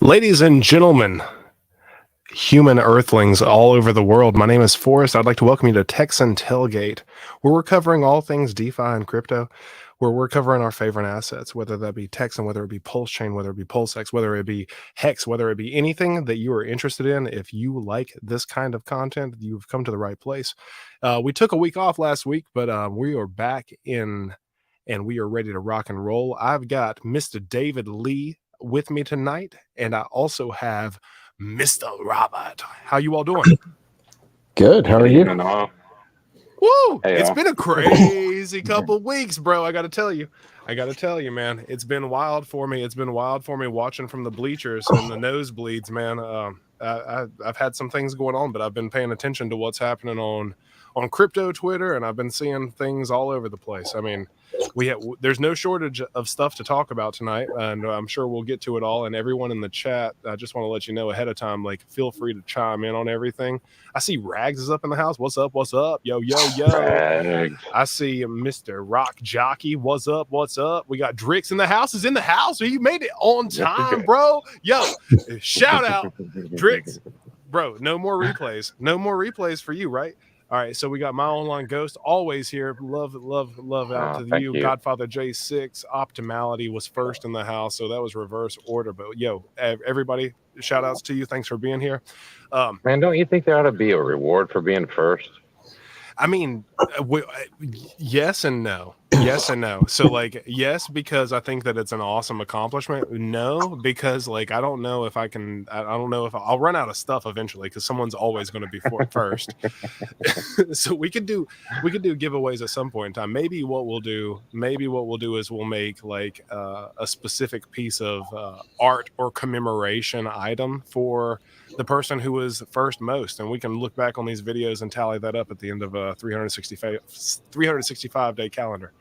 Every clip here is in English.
Ladies and gentlemen, human earthlings all over the world, my name is Forrest. I'd like to welcome you to TEXAN Tailgate, where we're covering all things DeFi and crypto, where we're covering our favorite assets, whether that be TEXAN, whether it be PulseChain, whether it be PulseX, whether it be HEX, whether it be anything that you are interested in. If you like this kind of content, you've come to the right place. We took a week off last week, but we are back in and we are ready to rock and roll. I've got Mr. David Lee with me tonight, and I also have Mr. Robert. How you all doing? Good. How are you? Woo! Hey, it's been a crazy couple weeks, bro. I gotta tell you, man. It's been wild for me. It's been wild for me watching from the bleachers and the nosebleeds, man. I've had some things going on, but I've been paying attention to what's happening on crypto Twitter, and I've been seeing things all over the place. I mean, there's no shortage of stuff to talk about tonight, and I'm sure we'll get to it all. And everyone in the chat, I just want to let you know ahead of time, like, feel free to chime in on everything. I see Rags is up in the house. What's up? What's up? Yo, yo, yo. Rags. I see Mr. Rock Jockey. What's up? What's up? We got Drix in the house. Is in the house. You made it on time, bro. Yo, shout out, Drix. Bro, no more replays. No more replays for you, right? All right, so we got My Online Ghost always here. Love out to you. Godfather J6. Optimality was first in the house, so that was reverse order. But yo, everybody, shout outs to you. Thanks for being here. Man, don't you think there ought to be a reward for being first? I mean, yes and no. Yes and no. So, like, yes, because I think that it's an awesome accomplishment. No, because, like, I don't know if I can. I don't know if I'll run out of stuff eventually, because someone's always going to be first. So we could do giveaways at some point in time. Maybe what we'll do is we'll make like a specific piece of art or commemoration item for the person who was first most, and we can look back on these videos and tally that up at the end of a 365 day calendar.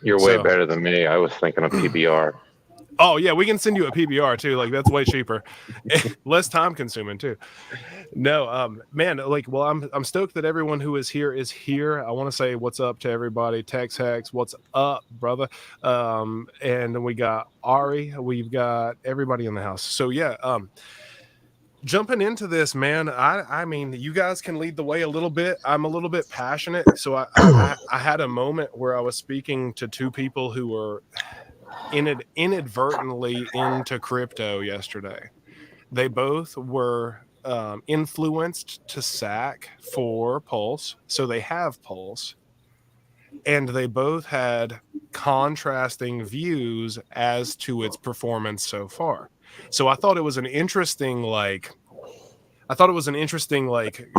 You're way better than me. I was thinking of PBR. Oh yeah, we can send you a PBR too. Like, that's way cheaper, less time consuming too. No, man, like, well, I'm stoked that everyone who is here is here. I want to say what's up to everybody. TexHEX, what's up, brother? And we got Ari. We've got everybody in the house. So yeah, jumping into this, man, I mean, you guys can lead the way a little bit. I'm a little bit passionate, so I had a moment where I was speaking to two people who were inadvertently into crypto yesterday. They both were influenced to SAC for Pulse, so they have Pulse, and they both had contrasting views as to its performance so far. So I thought it was an interesting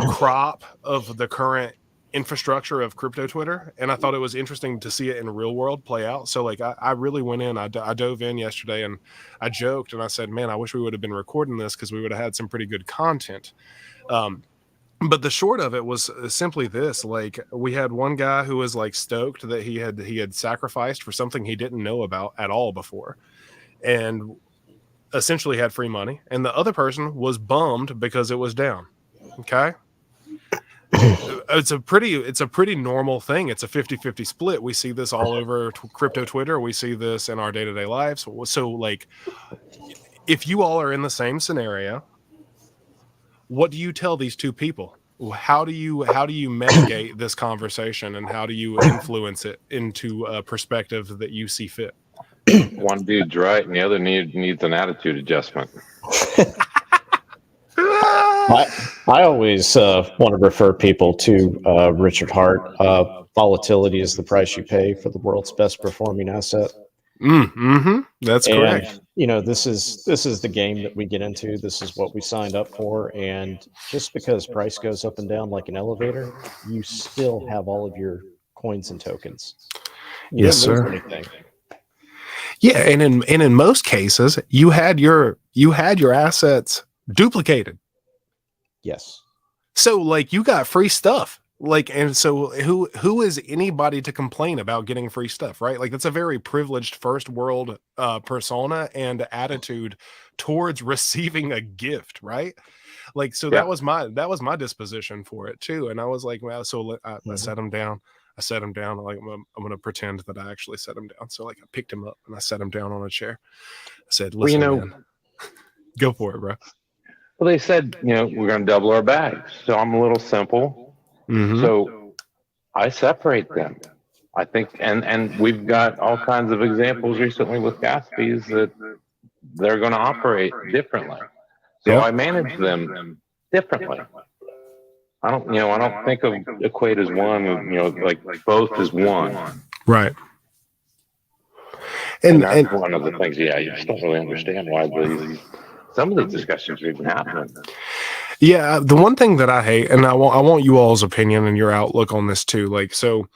crop of the current infrastructure of crypto Twitter, and I thought it was interesting to see it in real world play out. So like I really went in, I dove in yesterday, and I joked and I said, man, I wish we would have been recording this, because we would have had some pretty good content. But the short of it was simply this: like, we had one guy who was like stoked that he had sacrificed for something he didn't know about at all before, and essentially had free money, and the other person was bummed because it was down. Okay. It's a pretty normal thing. It's a 50-50 split. We see this all over crypto Twitter. We see this in our day-to-day lives. So like, if you all are in the same scenario, what do you tell these two people? How do you mitigate this conversation, and how do you influence it into a perspective that you see fit? One dude's right, and the other needs an attitude adjustment. I always want to refer people to Richard Hart. Volatility is the price you pay for the world's best performing asset. That's correct. You know, this is the game that we get into. This is what we signed up for. And just because price goes up and down like an elevator, you still have all of your coins and tokens. Yes, sir. Yeah, and in most cases, you had your assets duplicated. Yes. So like, you got free stuff. Like, and so who is anybody to complain about getting free stuff, right? Like, that's a very privileged first world persona and attitude towards receiving a gift, right? Like, so that was my disposition for it too. And I was like, well, so I set him down. Like, I'm going to pretend that I actually set him down. So like, I picked him up and I set him down on a chair. I said, listen, man. Go for it, bro. Well, they said, we're going to double our bags. So I'm a little simple. So I separate them. I think, and we've got all kinds of examples recently with gas fees that they're going to operate differently. So I manage them differently. I don't think of equate as one, like both as one. Right. And that's one of the things, you just don't really understand why some of these discussions are even happening. Yeah, the one thing that I hate, and I want you all's opinion and your outlook on this too. Like, so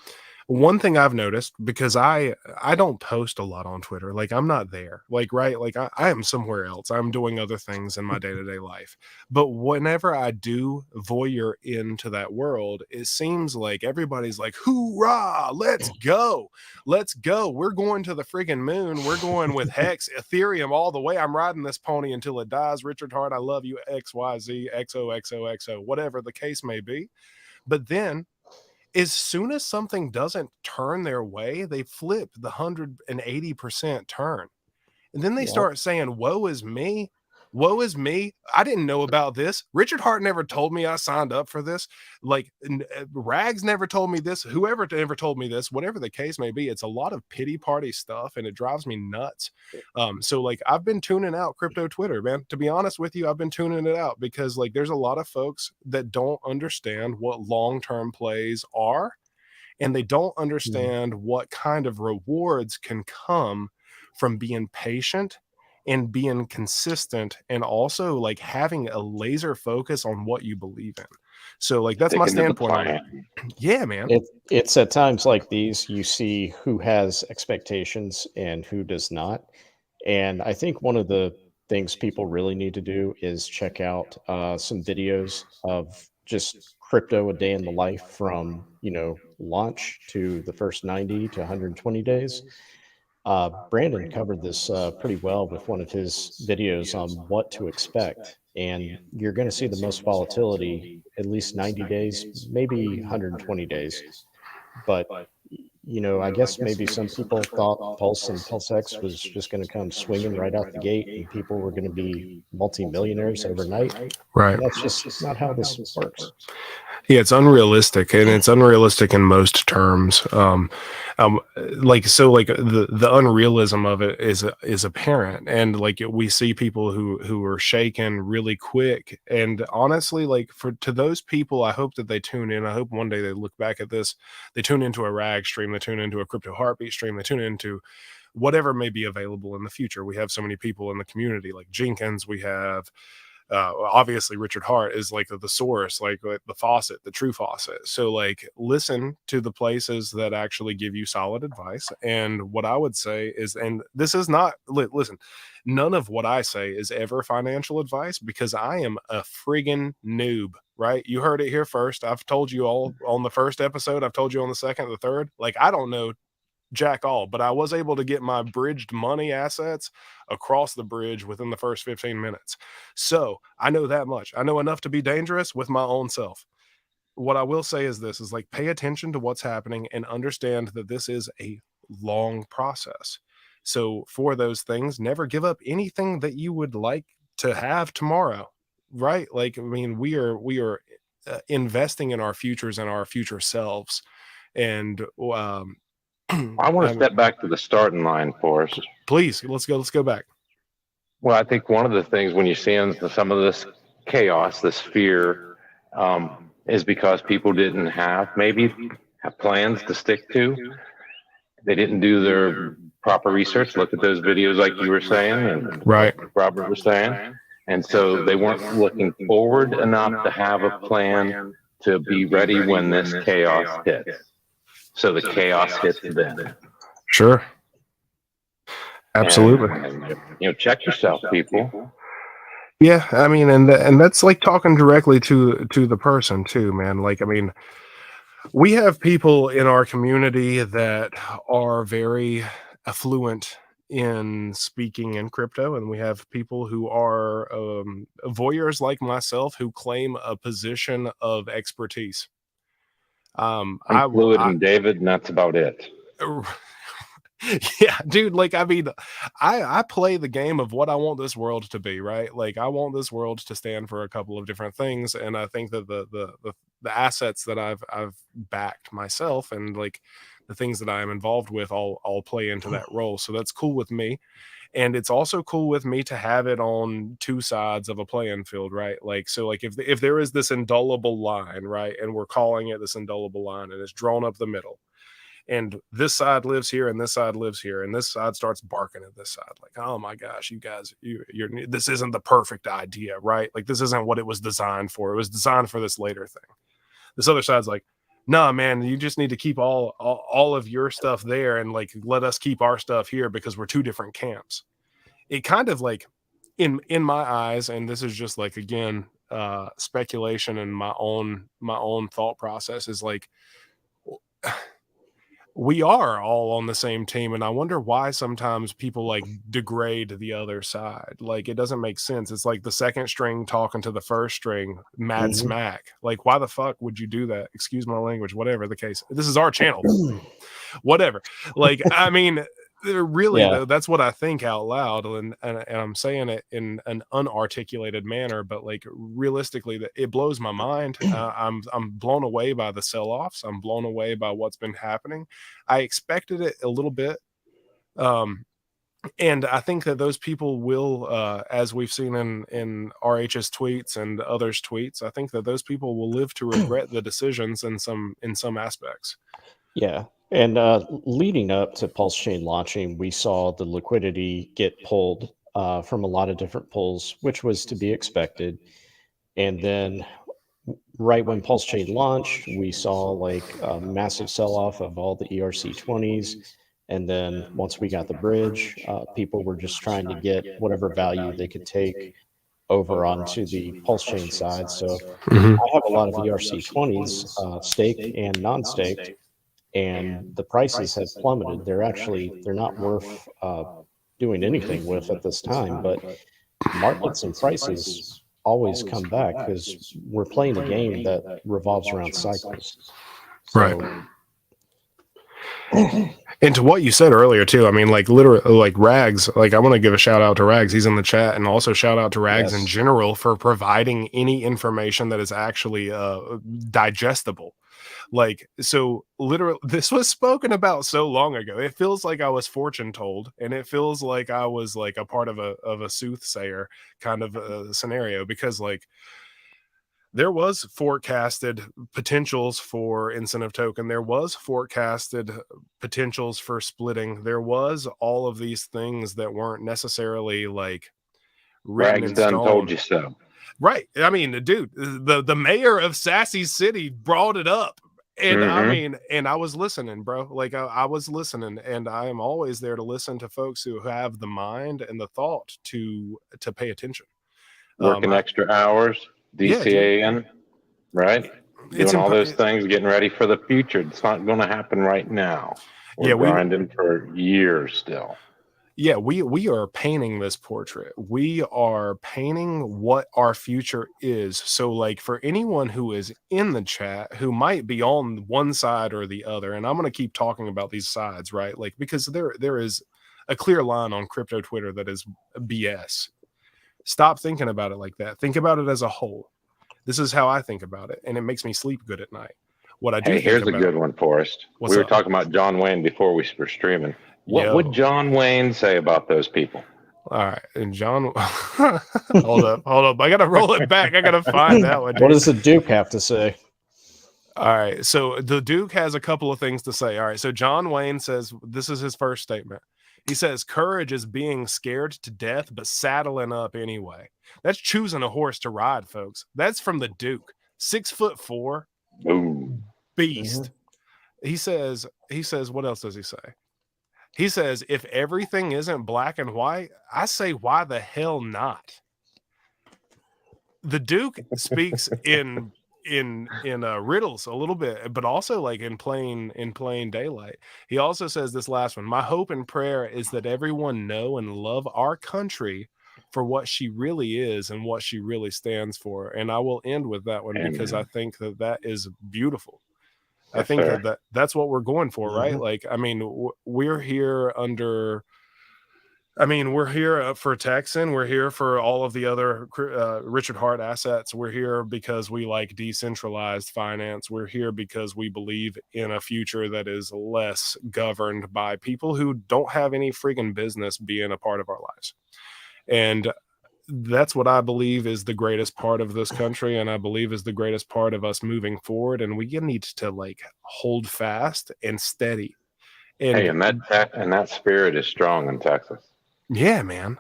one thing I've noticed, because I don't post a lot on Twitter, like I'm not there, like, right, like I am somewhere else. I'm doing other things in my day-to-day life. But whenever I do voyeur into that world, it seems like everybody's like, hoorah, let's go, we're going to the friggin' moon, we're going with hex Ethereum all the way, I'm riding this pony until it dies. Richard Hart, I love you, XYZ XOXOXO, whatever the case may be. But then as soon as something doesn't turn their way, they flip the 180% turn. And then they start saying, woe is me. Woe is me. I didn't know about this. Richard Hart never told me I signed up for this. Like, Rags never told me this. Whoever never told me this, whatever the case may be, it's a lot of pity party stuff and it drives me nuts. So like I've been tuning out crypto Twitter, man. To be honest with you, I've been tuning it out because like there's a lot of folks that don't understand what long-term plays are, and they don't understand what kind of rewards can come from being patient and being consistent, and also like having a laser focus on what you believe in. So like that's my standpoint on it. Yeah, man. It's at times like these you see who has expectations and who does not. And I think one of the things people really need to do is check out some videos of just crypto a day in the life from launch to the first 90 to 120 days. Brandon covered this pretty well with one of his videos on what to expect. And you're going to see the most volatility at least 90 days, maybe 120 days. But, I guess maybe some people thought Pulse and PulseX was just going to come swinging right out the gate and people were going to be multimillionaires overnight. Right. And that's just not how this works. Yeah, it's unrealistic, and it's unrealistic in most terms. Like the unrealism of it is apparent, and like we see people who are shaken really quick. And honestly, like to those people, I hope that they tune in. I hope one day they look back at this, they tune into a rag stream, they tune into a crypto heartbeat stream, they tune into whatever may be available in the future. We have so many people in the community, like Jenkins. We have. Obviously Richard Hart is like the source, like the faucet, the true faucet. So like listen to the places that actually give you solid advice. And what I would say is, and this is not, listen, none of what I say is ever financial advice because I am a friggin' noob, right? You heard it here first. I've told you all on the first episode. I've told you on the second, the third, like I don't know jack all, but I was able to get my bridged money assets across the bridge within the first 15 minutes. So I know that much. I know enough to be dangerous with my own self. What I will say is this is like, pay attention to what's happening and understand that this is a long process. So for those things, never give up anything that you would like to have tomorrow, right? Like, I mean, we are investing in our futures and our future selves. And, I want to step back to the starting line for us. Please, let's go back. Well, I think one of the things when you're seeing some of this chaos, this fear, is because people didn't have plans to stick to. They didn't do their proper research. Look at those videos like you were saying, and right, Robert was saying. And so they weren't looking forward enough to have a plan to be ready when this chaos hits. So the chaos hits them. Sure. Absolutely. And, check yourself, people. Yeah, I mean, and that's like talking directly to the person too, man. Like, I mean, we have people in our community that are very affluent in speaking in crypto, and we have people who are voyeurs like myself who claim a position of expertise. I'm fluid and David, and that's about it. Yeah, dude, like, I mean, I play the game of what I want this world to be, right? Like, I want this world to stand for a couple of different things, and I think that the assets that I've backed myself and, like, the things that I am involved with all play into that role, so that's cool with me, and it's also cool with me to have it on 2 sides of a playing field, right? Like, so, like, if there is this indelible line, right, and we're calling it this indelible line, and it's drawn up the middle, and this side lives here and this side lives here, and this side starts barking at this side like, oh my gosh, you guys, you're this isn't the perfect idea, right? Like, this isn't what it was designed for. It was designed for this later thing. This other side's like, nah, man, you just need to keep all of your stuff there and, like, let us keep our stuff here because we're 2 different camps. It kind of, like, in my eyes, and this is just, like, again, speculation and my own thought process, is like, we are all on the same team, and I wonder why sometimes people, like, degrade the other side. Like, it doesn't make sense. It's like the second string talking to the first string, mad smack. Like, why the fuck would you do that? Excuse my language, whatever the case. This is our channel. Whatever. Like, I mean, really, though, that's what I think out loud, and I'm saying it in an unarticulated manner, but, like, realistically, that it blows my mind. I'm blown away by the sell-offs. I'm blown away by what's been happening. I expected it a little bit, and I think that those people will, as we've seen in RH's tweets and others' tweets, I think that those people will live to regret the decisions in some aspects. Yeah. And leading up to PulseChain launching, we saw the liquidity get pulled from a lot of different pools, which was to be expected. And then right when PulseChain launched, we saw, like, a massive sell-off of all the ERC20s. And then once we got the bridge, people were just trying to get whatever value they could take over onto the PulseChain side. So I have a lot of ERC20s, staked and non-staked, and the prices have plummeted. They're not worth doing anything with at this time, but markets and prices always come back because we're playing a game that revolves around cycles. So, right. And to what you said earlier too, I mean, like, literally, like, Rags, like, I want to give a shout out to Rags. He's in the chat, and also shout out to Rags in general for providing any information that is actually digestible. Like, so literally, this was spoken about so long ago. It feels like I was fortune told, and it feels like I was, like, a part of a soothsayer kind of a scenario, because, like, there was forecasted potentials for incentive token. There was forecasted potentials for splitting. There was all of these things that weren't necessarily, like, written in stone. Told you so. Right. I mean, dude, the mayor of Sassy City brought it up. And I mean, and I was listening, bro. Like, I was listening, and I am always there to listen to folks who have the mind and the thought to pay attention. Working extra hours, DCAing, right? Doing all those things, getting ready for the future. It's not going to happen right now. We're grinding for years still. Yeah, we are painting this portrait. We are painting what our future is. So, like, for anyone who is in the chat who might be on one side or the other, and I'm going to keep talking about these sides, right? Like, because there is a clear line on crypto Twitter that is BS. Stop thinking about it like that. Think about it as a whole. This is how I think about it, and it makes me sleep good at night. What I do. Hey, here's a good one, Forrest. We were talking about John Wayne before we were streaming. What would John Wayne say about those people? All right, and John, hold up. I gotta roll it back. I gotta find that one. What does the Duke have to say? All right, so the Duke has a couple of things to say. All right, so John Wayne says, this is his first statement. He says, courage is being scared to death, but saddling up anyway. That's choosing a horse to ride, folks. That's from the Duke. 6'4", beast. He says, what else does he say? He says, if everything isn't black and white, I say, why the hell not? The Duke speaks in riddles a little bit, but also, like, in plain daylight. He also says this last one: my hope and prayer is that everyone know and love our country for what she really is and what she really stands for. And I will end with that one because I think that is beautiful. I think that's what we're going for, right? Like, I mean, we're here under. I mean, we're here for TEXAN. We're here for all of the other Richard Hart assets. We're here because we like decentralized finance. We're here because we believe in a future that is less governed by people who don't have any friggin' business being a part of our lives. And that's what I believe is the greatest part of this country, and I believe is the greatest part of us moving forward. And we need to like hold fast and steady. And that spirit is strong in Texas. Yeah, man.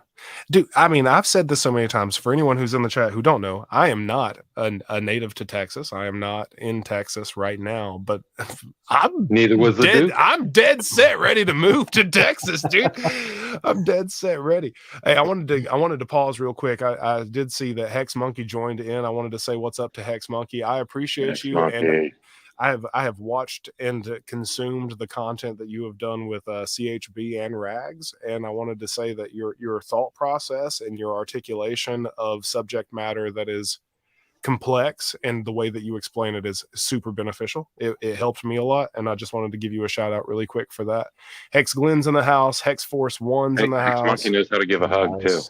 Dude, I mean, I've said this so many times. For anyone who's in the chat who don't know, I am not a native to Texas. I am not in Texas right now, but I'm dead set ready to move to Texas, dude. I'm dead set ready. Hey, I wanted to pause real quick. I did see that Hex Monkey joined in. I wanted to say what's up to Hex Monkey. I appreciate you. And I have watched and consumed the content that you have done with CHB and Rags, and I wanted to say that your thought process and your articulation of subject matter that is complex and the way that you explain it is super beneficial. It helped me a lot, and I just wanted to give you a shout out really quick for that. Hex Glenn's in the house. Hex Force One's in the house. Hex Monkey knows how to give a hug too.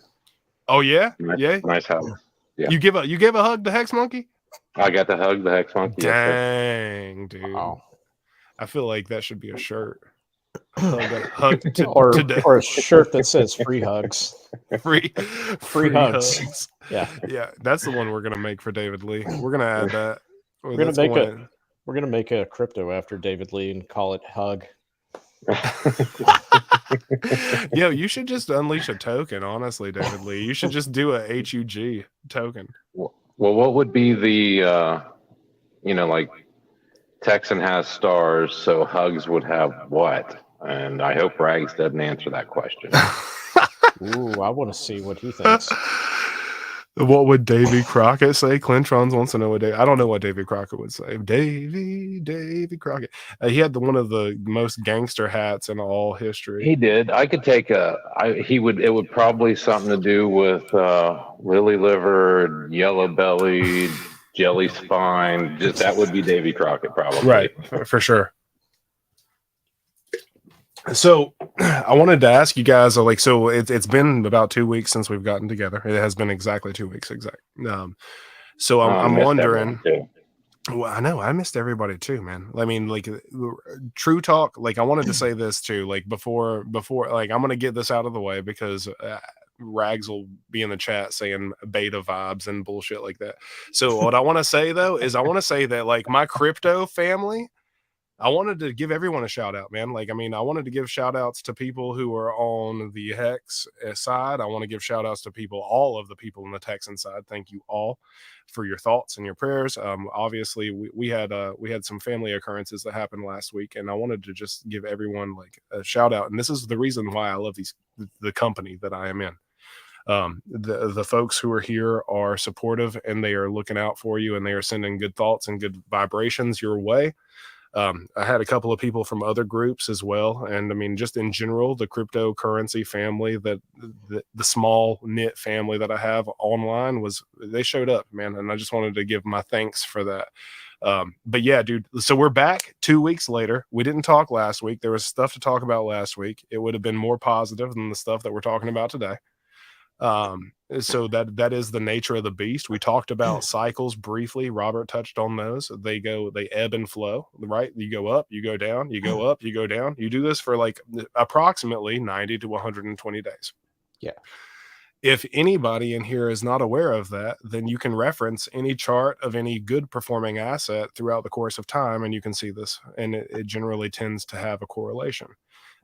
Oh yeah, nice hug. Yeah. You give a hug to Hex Monkey? I got to hug the Hex Monkey. Dang, dude. Wow. I feel like that should be a shirt. Hug or a shirt that says free hugs. Free hugs. Yeah. That's the one we're gonna make for David Lee. We're gonna add that. We're gonna make a crypto after David Lee and call it Hug. Yo, you should just unleash a token, honestly, David Lee. You should just do a HUG token. Well, what would be the, like TEXAN has stars, so Hugs would have what? And I hope Rags doesn't answer that question. Ooh, I want to see what he thinks. What would Davy Crockett say? Clintrons wants to know what I don't know what Davy Crockett would say. Davy Crockett. He had one of the most gangster hats in all history. He did. I could take it would probably something to do with lily liver, yellow belly, jelly spine. Just that would be Davy Crockett probably. Right, for sure. So I wanted to ask you guys, so it's been about 2 weeks since we've gotten together. It has been exactly 2 weeks, So I'm wondering. Well, I know I missed everybody too, man. I mean, true talk. I wanted to say this too, before, I'm gonna get this out of the way because Rags will be in the chat saying beta vibes and bullshit like that. So what I want to say though is I want to say that my crypto family. I wanted to give everyone a shout out, man. I wanted to give shout outs to people who are on the eHEX side. I want to give shout outs to all of the people on the TEXAN side. Thank you all for your thoughts and your prayers. Obviously we had some family occurrences that happened last week, and I wanted to just give everyone a shout out. And this is the reason why I love the company that I am in. The folks who are here are supportive, and they are looking out for you, and they are sending good thoughts and good vibrations your way. I had a couple of people from other groups as well. And I mean, just in general, the cryptocurrency family, the small knit family that I have online they showed up, man. And I just wanted to give my thanks for that. But yeah, dude, so we're back 2 weeks later. We didn't talk last week. There was stuff to talk about last week. It would have been more positive than the stuff that we're talking about today. So that is the nature of the beast. We talked about cycles briefly. Robert touched on those. They ebb and flow, right? You go up, you go down, you go up, you go down. You do this for approximately 90 to 120 days. Yeah. If anybody in here is not aware of that, then you can reference any chart of any good performing asset throughout the course of time, and you can see this, and it generally tends to have a correlation.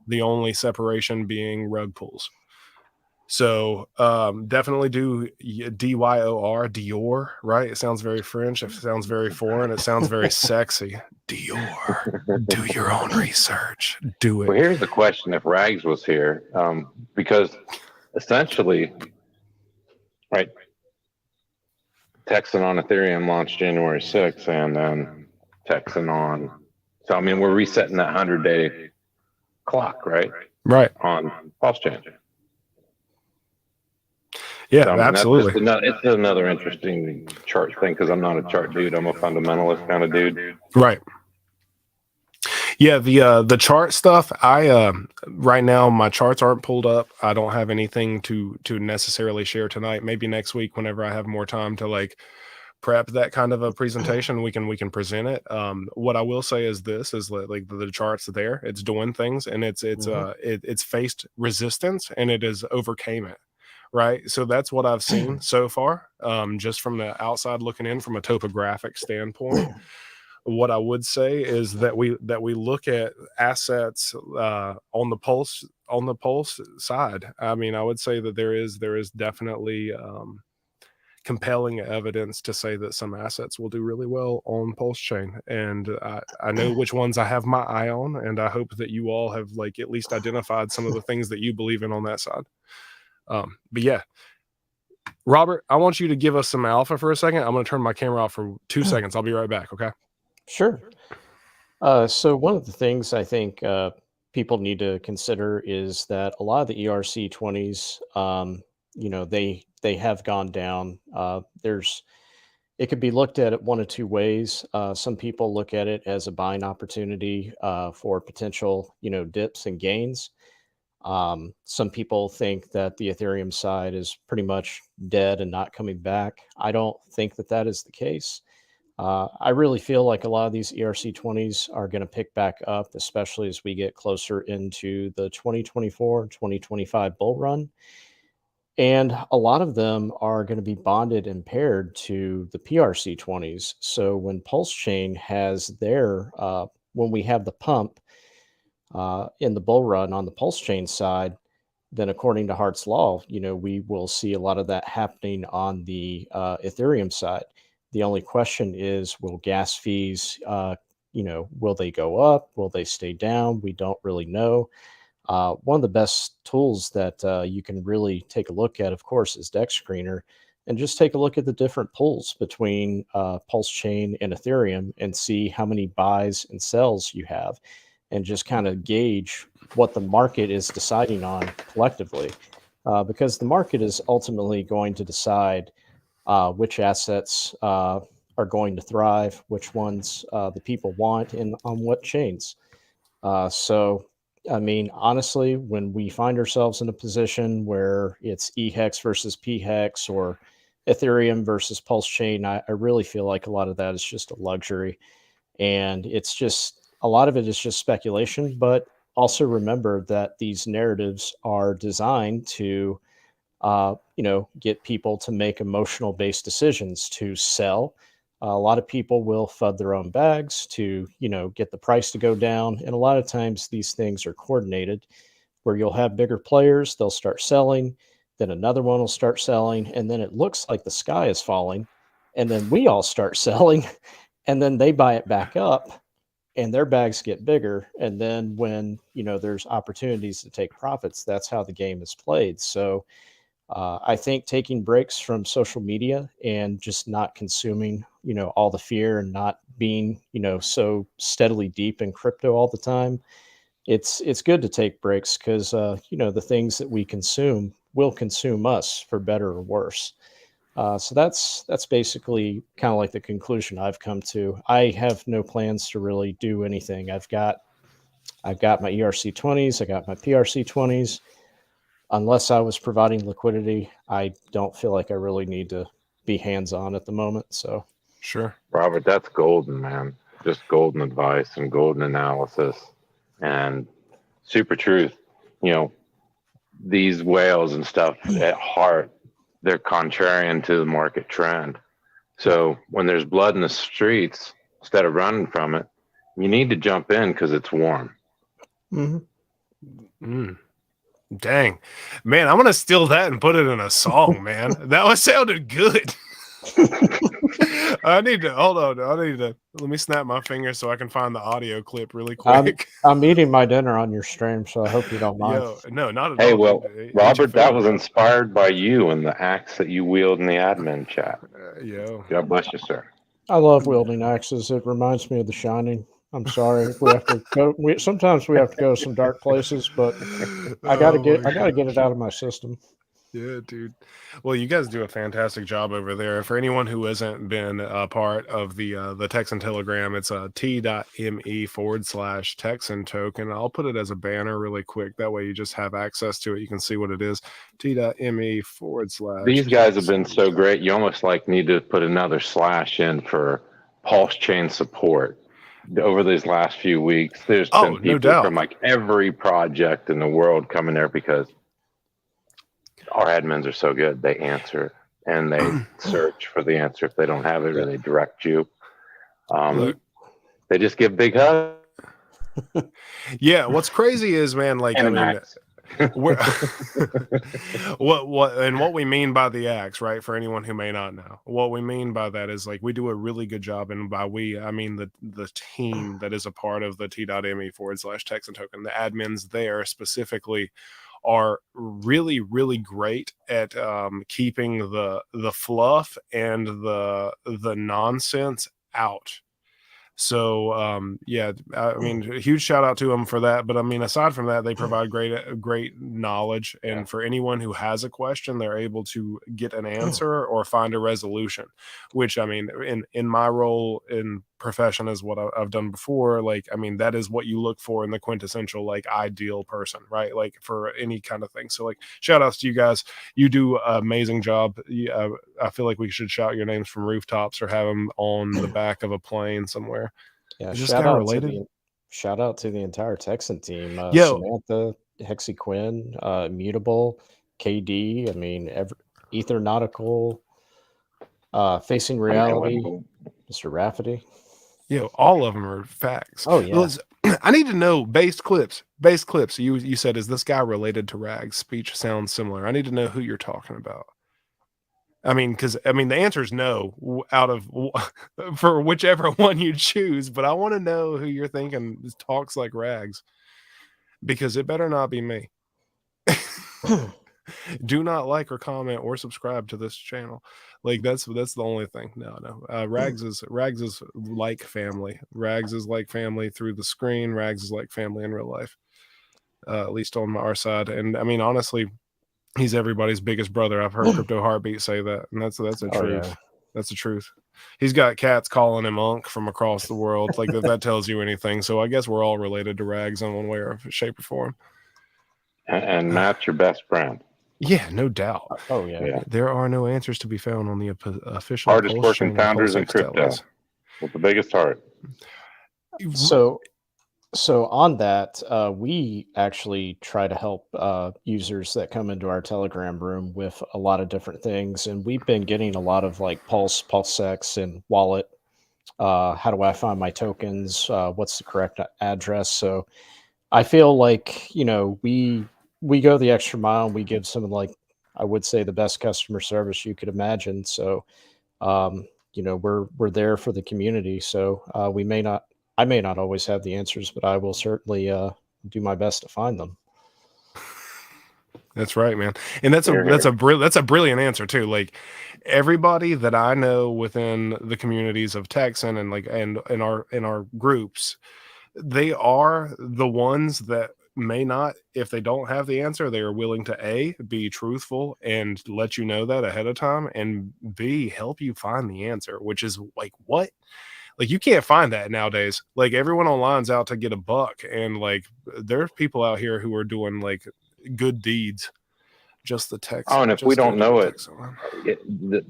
The only separation being rug pulls. So definitely do Dior, right? It sounds very French. It sounds very foreign. It sounds very sexy. Dior. Do your own research. Do it. Well, here's the question: if Rags was here, because essentially, right, TEXAN on Ethereum launched January 6th, and then TEXAN on. So I mean, we're resetting that 100-day clock, right? Right. On PulseChain. Yeah, so, absolutely. It's another interesting chart thing because I'm not a chart dude. I'm a fundamentalist kind of dude. Right. Yeah, the chart stuff. I right now my charts aren't pulled up. I don't have anything to necessarily share tonight. Maybe next week, whenever I have more time to like prep that kind of a presentation, we can present it. What I will say is this: is like the charts there. It's doing things, and it's faced resistance, and it has overcame it. Right. So that's what I've seen so far, just from the outside looking in from a topographic standpoint. What I would say is that we look at assets on the pulse side. I mean, I would say that there is definitely compelling evidence to say that some assets will do really well on Pulsechain, and I know which ones I have my eye on, and I hope that you all have like at least identified some of the things that you believe in on that side. But yeah, Robert, I want you to give us some alpha for a second. I'm going to turn my camera off for 2 seconds. I'll be right back. Okay. Sure. So one of the things I think people need to consider is that a lot of the ERC20s, they have gone down. It could be looked at one of two ways. Some people look at it as a buying opportunity for potential, dips and gains. Some people think that the Ethereum side is pretty much dead and not coming back. I don't think that that is the case. I really feel like a lot of these ERC20s are going to pick back up, especially as we get closer into the 2024-2025 bull run. And a lot of them are going to be bonded and paired to the PRC20s. So when Pulsechain has when we have the pump in the bull run on the Pulsechain side, then according to Hart's Law, we will see a lot of that happening on the Ethereum side. The only question is, will gas fees, will they go up? Will they stay down? We don't really know. One of the best tools that you can really take a look at, of course, is Dex Screener, and just take a look at the different pools between Pulsechain and Ethereum and see how many buys and sells you have, and just kind of gauge what the market is deciding on collectively, because the market is ultimately going to decide which assets are going to thrive, which ones the people want, and on what chains. So, I mean, honestly, when we find ourselves in a position where it's eHEX versus pHEX or Ethereum versus Pulsechain, I really feel like a lot of that is just a luxury. And it's just, a lot of it is just speculation, but also remember that these narratives are designed to get people to make emotional based decisions to sell. A lot of people will FUD their own bags to, get the price to go down. And a lot of times these things are coordinated where you'll have bigger players, they'll start selling, then another one will start selling, and then it looks like the sky is falling. And then we all start selling, and then they buy it back up and their bags get bigger. And then when, there's opportunities to take profits, that's how the game is played. So I think taking breaks from social media and just not consuming, all the fear and not being, so steadily deep in crypto all the time, it's good to take breaks because, the things that we consume will consume us for better or worse. So that's basically kind of like the conclusion I've come to. I have no plans to really do anything. I've got my ERC20s, I got my PRC20s. Unless I was providing liquidity, I don't feel like I really need to be hands-on at the moment. So, sure, Robert, that's golden, man. Just golden advice and golden analysis and super truth. These whales and stuff at heart, they're contrarian to the market trend. So when there's blood in the streets, instead of running from it, you need to jump in because it's warm. Mm-hmm. Mm. Dang, man, I'm gonna steal that and put it in a song, man. That sounded good. I need to let me snap my fingers so I can find the audio clip really quick. I'm eating my dinner on your stream, so I hope you don't mind. No, not at all. Hey, well, Robert, that was inspired by you and the axe that you wield in the admin chat. God bless you, sir. I love wielding axes. It reminds me of The Shining. I'm sorry. We have to go. Sometimes we have to go some dark places, but I gotta get it out of my system. Yeah, dude. Well, you guys do a fantastic job over there. For anyone who hasn't been a part of the Texan Telegram, it's t.me/Texan token. I'll put it as a banner really quick. That way you just have access to it. You can see what it is. T.me/. These guys have been so great. You almost like need to put another slash in for PulseChain support. Over these last few weeks, there's been people from like every project in the world coming there because our admins are so good. They answer and they search for the answer. If they don't have it, or they direct you. They just give big hugs. Yeah, what's crazy is, man, like, I mean, what we mean by the axe, right? For anyone who may not know, what we mean by that is like we do a really good job, and by we, I mean the team that is a part of the t.me/Texan token. The admins there specifically are really, really great at keeping the fluff and the nonsense out. So yeah, I mean, a huge shout out to them for that. But I mean, aside from that, they provide great knowledge, and for anyone who has a question, they're able to get an answer or find a resolution. Which, I mean, in my role in profession is what I've done before. Like, I mean, that is what you look for in the quintessential like ideal person, right? Like for any kind of thing. So like, shout outs to you guys. You do an amazing job. I feel like we should shout your names from rooftops or have them on the back of a plane somewhere. Yeah, shout out to the entire Texan team. Samantha, Hexy Quinn, Immutable, KD. I mean, Ethernautical, Facing Reality, Mr. Rafferty. Yeah, all of them are facts. Oh yeah. I need to know based clips. You said, is this guy related to Rags? Speech sounds similar. I need to know who you're talking about. I mean, because I mean the answer is no out of for whichever one you choose, but I want to know who you're thinking talks like Rags, because it better not be me. Do not like or comment or subscribe to this channel. Like that's the only thing. No. Rags is like family. Rags is like family through the screen. Rags is like family in real life. At least on our side. And I mean, honestly, he's everybody's biggest brother. I've heard Crypto Heartbeat say that, and that's the truth. Yeah. That's the truth. He's got cats calling him Unk from across the world. Like if that tells you anything. So I guess we're all related to Rags in one way or shape or form. And Matt's your best friend. Yeah, no doubt. Oh yeah. There are no answers to be found on the official hardest working founders in crypto with the biggest heart. So on that, we actually try to help users that come into our Telegram room with a lot of different things, and we've been getting a lot of like PulseX and wallet. How do I find my tokens? What's the correct address? So I feel like, you know, we go the extra mile, and we give some of, like, I would say, the best customer service you could imagine. So, you know, we're there for the community. So I may not always have the answers, but I will certainly do my best to find them. That's right, man. And that's a brilliant answer too. Like everybody that I know within the communities of Texan and like and in our groups, they are the ones that may not, if they don't have the answer, they are willing to be truthful and let you know that ahead of time, and B, help you find the answer, which is like what? Like you can't find that nowadays. Like everyone online's out to get a buck, and like there's people out here who are doing like good deeds. Just the text. Oh, and if we don't know it,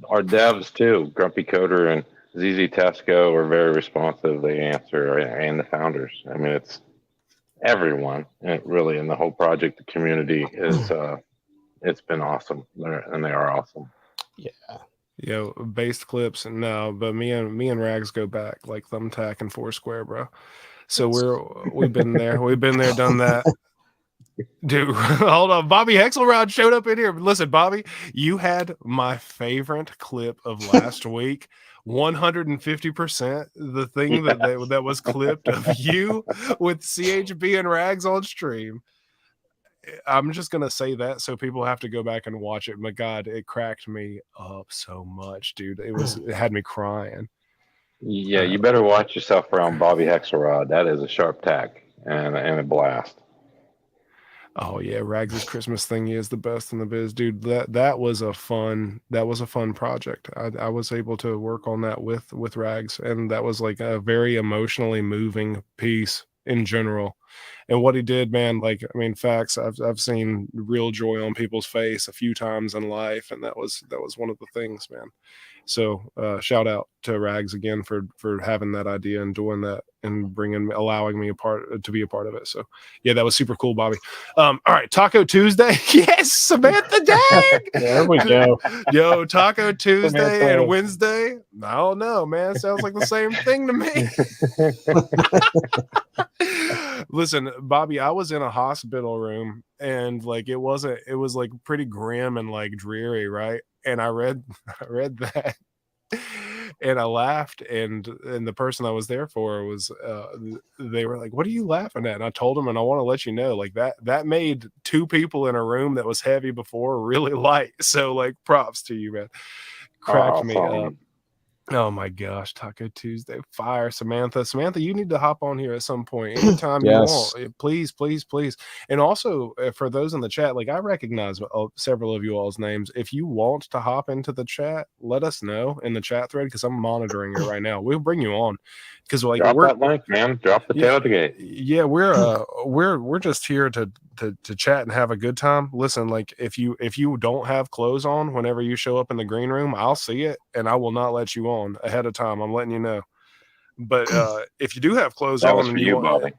our devs too, Grumpy Coder and ZZ Tesco, are very responsive. They answer, and the founders. I mean, it's everyone, and really in the whole project. The community is it's been awesome, and they are awesome. Yeah. Based clips, no, but me and Rags go back like Thumbtack and Foursquare, bro. So we've been there, done that. Dude, hold on. Bobby Hexelrod showed up in here. Listen, Bobby, you had my favorite clip of last week. 150%. The thing that was clipped of you with CHB and Rags on stream. I'm just gonna say that so people have to go back and watch it. My God, it cracked me up so much, dude. It had me crying. Yeah, you better watch yourself around Bobby Hexelrod. That is a sharp tack and a blast. Oh yeah, Rags' Christmas thingy is the best in the biz, dude. That was a fun project. I was able to work on that with Rags, and that was like a very emotionally moving piece in general. And what he did, man, like I mean, facts. I've seen real joy on people's face a few times in life, and that was one of the things, man. So shout out to Rags again for having that idea and doing that and allowing me to be a part of it. So yeah, that was super cool, Bobby. All right, Taco Tuesday. Yes, Samantha Dag. There we go. Yo, Taco Tuesday and Wednesday. I don't know, man. Sounds like the same thing to me. Listen, Bobby, I was in a hospital room and like it was like pretty grim and like dreary, right? And I read that and I laughed, and the person I was there for was they were like, what are you laughing at? And I told them, and I want to let you know, like that made two people in a room that was heavy before really light. So like props to you, man. Cracked me up. Oh my gosh, Taco Tuesday, fire. Samantha, you need to hop on here at some point anytime you want. Please. And also for those in the chat, like I recognize several of you all's names. If you want to hop into the chat, let us know in the chat thread because I'm monitoring it right now. We'll bring you on because like drop that link, man. Drop the tailgate. Yeah, we're just here to chat and have a good time. Listen, like if you don't have clothes on whenever you show up in the green room, I'll see it and I will not let you on ahead of time. I'm letting you know. But if you do have clothes on and you want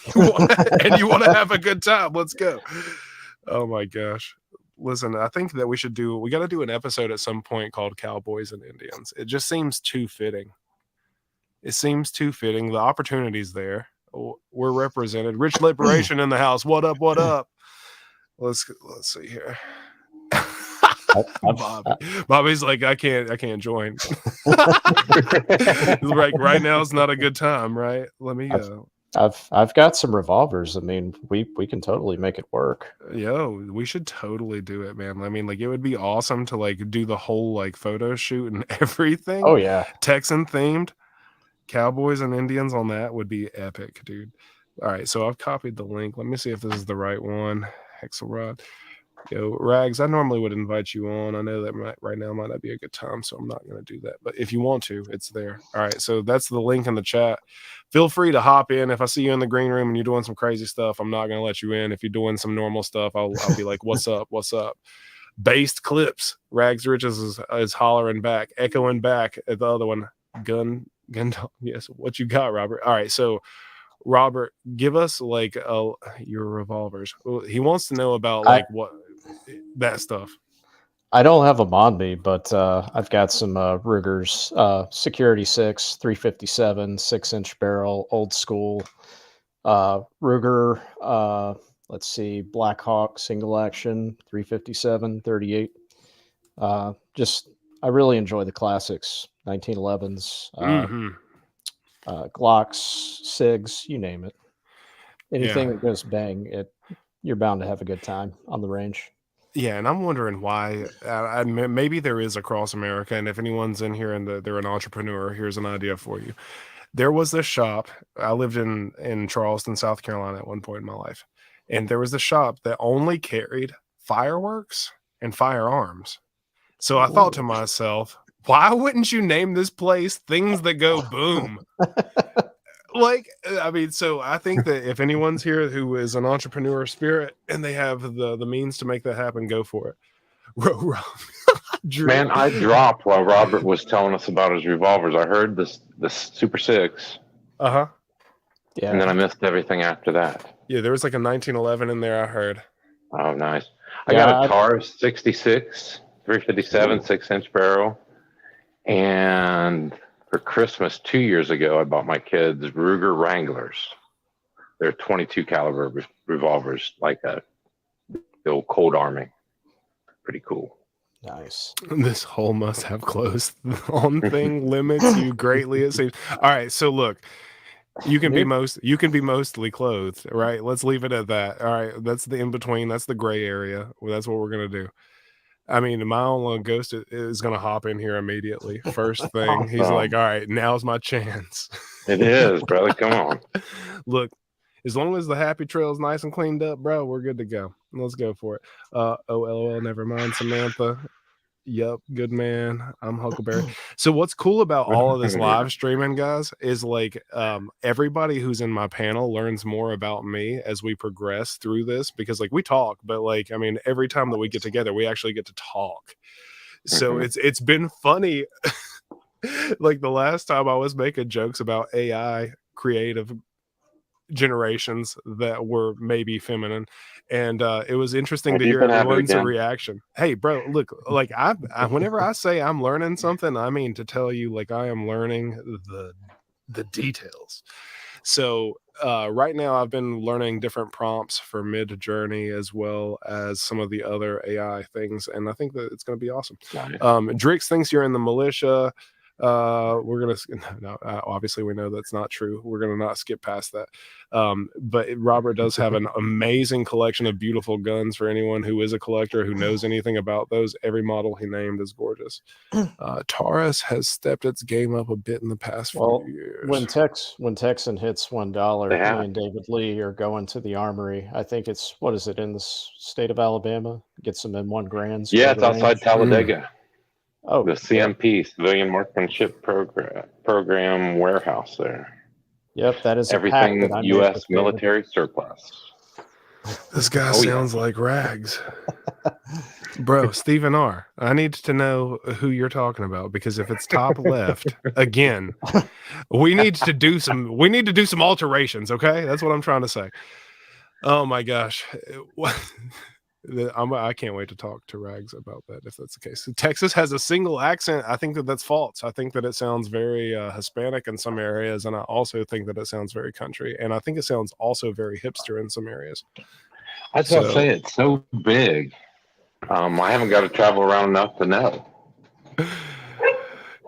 to have a good time, let's go. Oh my gosh. Listen, I think that we got to do an episode at some point called Cowboys and Indians. It just seems too fitting. It seems too fitting. The opportunity's there. We're represented. Rich Liberation in the house. What up? What up? Let's see here. Bobby's like, I can't join. Like right now is not a good time, right? Let me I've got some revolvers. I mean, we can totally make it work. Yo, we should totally do it, man. I mean, like it would be awesome to like do the whole like photo shoot and everything. Oh yeah. Texan themed. Cowboys and Indians on that would be epic, dude. All right, so I've copied the link. Let me see if this is the right one. Hexelrod. Yo, Rags, I normally would invite you on. I know that right now might not be a good time, so I'm not going to do that. But if you want to, it's there. All right, so that's the link in the chat. Feel free to hop in. If I see you in the green room and you're doing some crazy stuff, I'm not going to let you in. If you're doing some normal stuff, I'll be like, what's up? What's up? Based clips. Rags Riches is hollering back, echoing back at the other one. Gun, yes. What you got, Robert? All right, so Robert, give us like your revolvers. He wants to know about like what that stuff. I don't have them on me, but I've got some Ruger's Security 6 357 6-inch barrel, old school Ruger. Let's see, Black Hawk single action 357 38. I really enjoy the classics, 1911s, Glocks, SIGs, you name it. Anything that goes bang, you're bound to have a good time on the range. Yeah, and I'm wondering why. Maybe there is across America, and if anyone's in here and they're an entrepreneur, here's an idea for you. There was this shop. I lived in Charleston, South Carolina at one point in my life, and there was this shop that only carried fireworks and firearms. So I thought to myself, why wouldn't you name this place Things That Go Boom? Like, I mean, so I think that if anyone's here who is an entrepreneur spirit and they have the means to make that happen, go for it. Man, I dropped while Robert was telling us about his revolvers. I heard this Super 6. Uh-huh. Yeah. And then I missed everything after that. Yeah, there was like a 1911 in there, I heard. Oh, nice. I got a Tar 66, 357, 6-inch barrel. And for Christmas 2 years ago, I bought my kids Ruger Wranglers. They're 22 caliber revolvers, like the old Cold Army. Pretty cool. Nice. This whole must have closed on thing limits you greatly, it seems. All right, so look, you can be mostly clothed, right? Let's leave it at that. All right, that's the in between. That's the gray area. Well, that's what we're gonna do. I mean, my own ghost is going to hop in here immediately. First thing, awesome. He's like, all right, now's my chance. It is, brother. Come on. Look, As long as the happy trail is nice and cleaned up, bro, we're good to go. Let's go for it. Oh, LOL, never mind, Samantha. Yep, good man. I'm Huckleberry. So what's cool about all of this live streaming, guys, is like everybody who's in my panel learns more about me as we progress through this, because like we talk, but like I mean, every time that we get together, we actually get to talk. So it's been funny. Like the last time I was making jokes about AI creative generations that were maybe feminine, and it was interesting to hear everyone's reaction. Hey bro, look, like I whenever I say I'm learning something, I mean to tell you like I am learning the details. So right now I've been learning different prompts for Mid Journey as well as some of the other AI things, and I think that it's going to be awesome. Drix thinks you're in the militia. We're gonna obviously we know that's not true. We're gonna not skip past that. But Robert does have an amazing collection of beautiful guns for anyone who is a collector who knows anything about those. Every model he named is gorgeous. Taurus has stepped its game up a bit in the past few years. When TEXAN hits $1, me and David Lee are going to the armory. I think it's what is it in the state of Alabama? Get some M1 Grands. Yeah, it's outside Talladega. Oh, the CMP, Civilian Marksmanship Program warehouse there. Yep, that is everything U.S. military surplus. This guy sounds like Rags. Bro, Stephen R., I need to know who you're talking about, because if it's top left, again, we need to do some alterations, okay? That's what I'm trying to say. Oh my gosh. I can't wait to talk to Rags about that if that's the case. Texas has a single accent. I think that's false. I think that it sounds very Hispanic in some areas, and I also think that it sounds very country, and I think it sounds also very hipster in some areas. That's what I say. It's so big. I haven't got to travel around enough to know.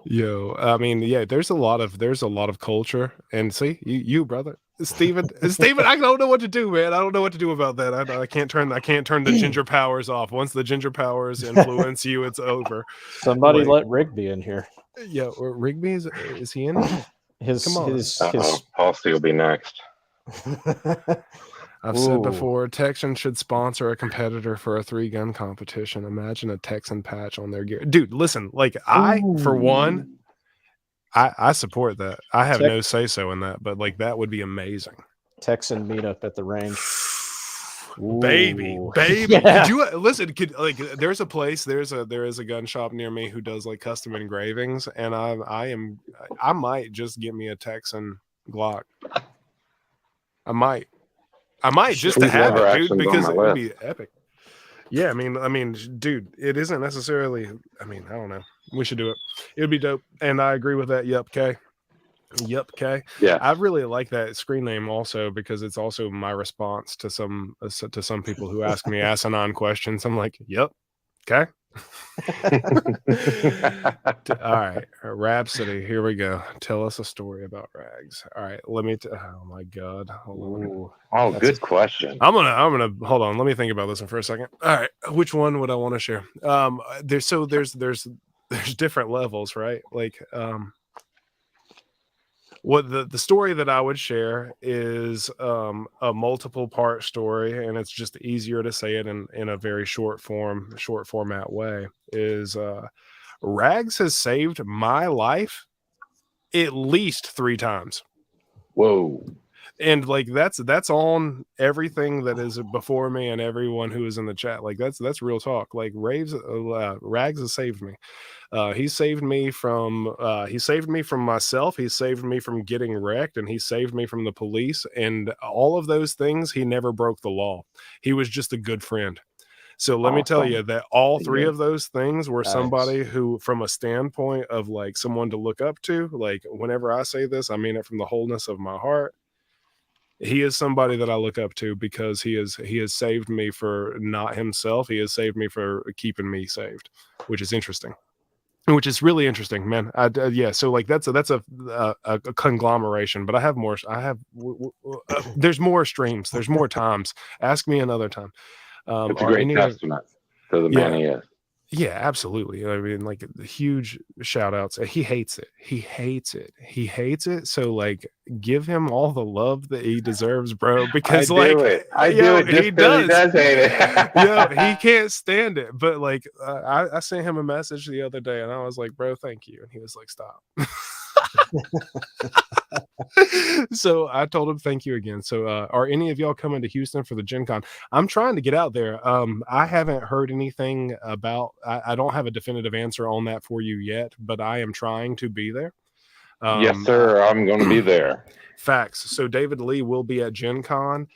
Yo, I mean, yeah, there's a lot of culture, and see, you brother. Steven, I don't know what to do, man. I don't know what to do about that. I can't turn the ginger powers off. Once the ginger powers influence you, it's over. Somebody let Rigby in here. Yeah, or Rigby is he in? His policy will be next. I've said before, Texan should sponsor a competitor for a 3-gun competition. Imagine a Texan patch on their gear. Dude, listen, like for one, I support that. I have no say-so in that, but like that would be amazing. Texan meetup at the range. Baby. Yeah. Could you listen? There's a place, there is a gun shop near me who does like custom engravings, and I might just get me a Texan Glock. I might just to have it, dude, because it would be epic. Yeah, I mean, dude, it isn't necessarily. I mean, I don't know. We should do it. It would be dope, and I agree with that. Yep, K. Yeah, I really like that screen name also, because it's also my response to some people who ask me asinine questions. I'm like, yep, okay. All right, Rhapsody, here we go. Tell us a story about Rags. All right, let me oh my god, hold on. Good question. I'm gonna hold on, let me think about this one for a second. All right, which one would I want to share? There's different levels, right? Like what the story that I would share is a multiple part story, and it's just easier to say it in a very short format way. Is Rags has saved my life at least 3 times. Whoa. And like that's on everything that is before me and everyone who is in the chat. Like that's real talk. Like Rags has saved me. He saved me from myself. He saved me from getting wrecked, and he saved me from the police, and all of those things. He never broke the law. He was just a good friend. So let me tell you that all 3 of those things were somebody who, from a standpoint of like someone to look up to, like whenever I say this, I mean it from the wholeness of my heart. He is somebody that I look up to, because he has saved me for not himself. He has saved me for keeping me saved, which is interesting. Which is really interesting, man. Yeah, so like that's a conglomeration, but I have more. There's more streams. There's more times. Ask me another time. It's a great testament to the man he is. Yeah, absolutely. I mean, like huge shout outs. He hates it. He hates it. He hates it. So like give him all the love that he deserves, bro. Because I do it just he because he does. does hate it. He can't stand it. But like I sent him a message the other day and I was like, bro, thank you. And he was like, stop. So I told him thank you again. So are any of y'all coming to Houston for the Gen Con? I'm trying to get out there. I haven't heard anything about, I don't have a definitive answer on that for you yet, but I am trying to be there. Yes, sir. I'm going to be there. Facts. So David Lee will be at Gen Con,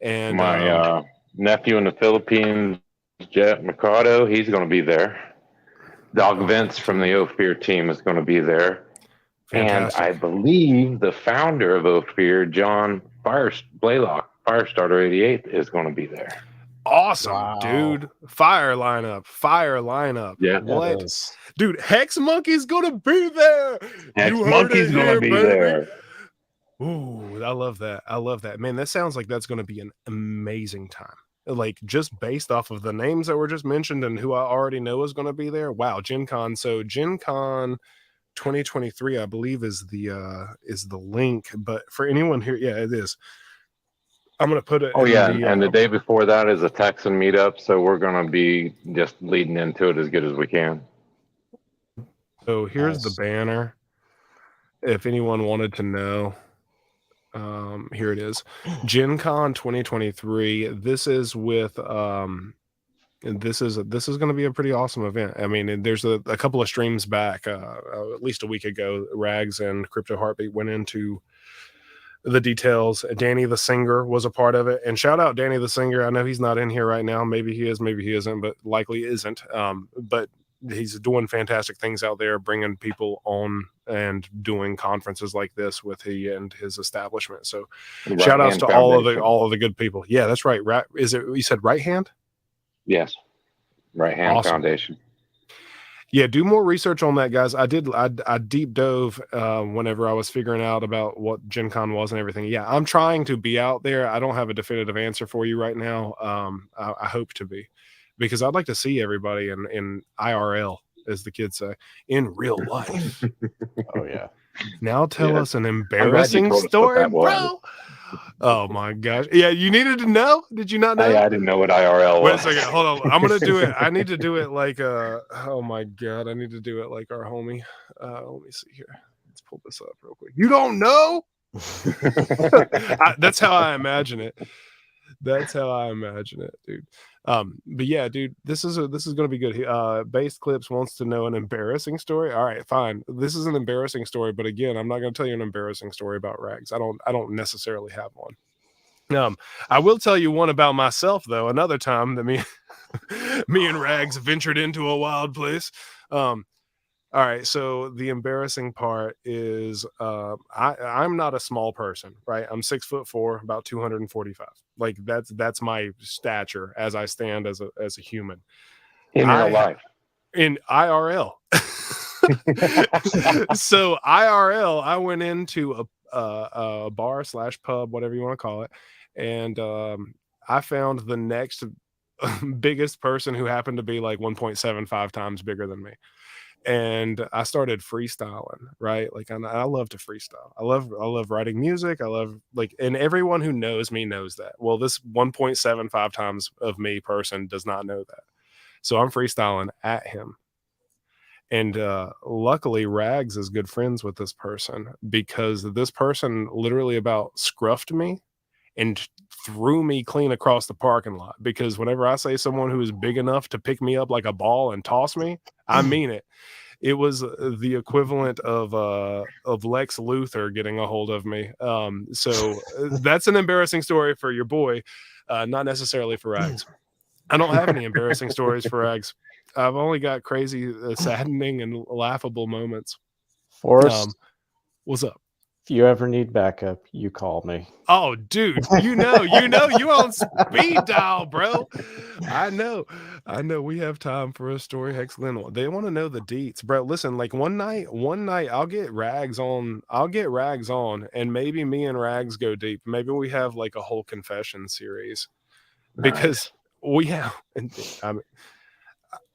and my nephew in the Philippines, Jet Mercado, he's going to be there. Dog Vince from the Ophir team is going to be there. Fantastic. And I believe the founder of Ophir, John Blaylock, Firestarter 88, is going to be there. Awesome, dude. Fire lineup. Yeah. What? Dude, Hex Monkey's going to be there. Hex Monkey's going to be there. Ooh, I love that. I love that. Man, that sounds like that's going to be an amazing time. Like just based off of the names that were just mentioned and who I already know is going to be there. Wow, Gen Con. So Gen Con 2023, I believe, is the link. But for anyone here, yeah, it is. I'm gonna put it. Oh yeah, and the day before that is a TEXAN meetup, so we're gonna be just leading into it as good as we can. So here's the banner. If anyone wanted to know, here it is. Gen Con 2023. This is with this is going to be a pretty awesome event. I mean, there's a couple of streams back, at least a week ago, Rags and Crypto Heartbeat went into the details. Danny the Singer was a part of it, and shout out Danny the Singer. I know he's not in here right now. Maybe he is, maybe he isn't, but likely isn't. But he's doing fantastic things out there, bringing people on and doing conferences like this with he and his establishment. So shout outs to all of the good people. Yeah, that's right. Is it, you said Right Hand? Yes. Right Hand Foundation. Yeah, do more research on that, guys. I deep dove whenever I was figuring out about what Gen Con was and everything. Yeah, I'm trying to be out there. I don't have a definitive answer for you right now. I hope to be, because I'd like to see everybody in IRL, as the kids say, in real life. Oh yeah. Now tell us an embarrassing story, bro. Oh my gosh. Yeah, you needed to know? Did you not know? I didn't know what IRL was. Wait a second. Hold on. I'm going to do it. I need to do it like, oh my God. I need to do it like our homie. Let me see here. Let's pull this up real quick. You don't know? That's how I imagine it. That's how I imagine it, dude. But yeah, dude, this is gonna be good. Base Clips wants to know an embarrassing story. All right, fine. This is an embarrassing story, but again, I'm not gonna tell you an embarrassing story about Rags. I don't necessarily have one. I will tell you one about myself though. Another time that me and Rags ventured into a wild place. All right, so the embarrassing part is I'm not a small person, right? I'm 6'4", about 245. Like that's my stature as I stand as a human. In real life. In IRL. So IRL, I went into a bar / pub, whatever you want to call it, and I found the next biggest person who happened to be like 1.75 times bigger than me. And I started freestyling, right? Like I love to freestyle. I love writing music. I love and everyone who knows me knows that. Well, this 1.75 times of me person does not know that. So I'm freestyling at him. And luckily Rags is good friends with this person, because this person literally about scruffed me and threw me clean across the parking lot. Because whenever I say someone who is big enough to pick me up like a ball and toss me, I mean it. It was the equivalent of Lex Luthor getting a hold of me. So that's an embarrassing story for your boy, not necessarily for Rags. I don't have any embarrassing stories for Rags. I've only got crazy, saddening, and laughable moments. Forrest, what's up? If you ever need backup, you call me. Oh, dude, you on speed dial, bro. I know. We have time for a story. Hex Lynn, they want to know the deets, bro. Listen, like one night, I'll get Rags on, and maybe me and Rags go deep. Maybe we have like a whole confession series, because we have.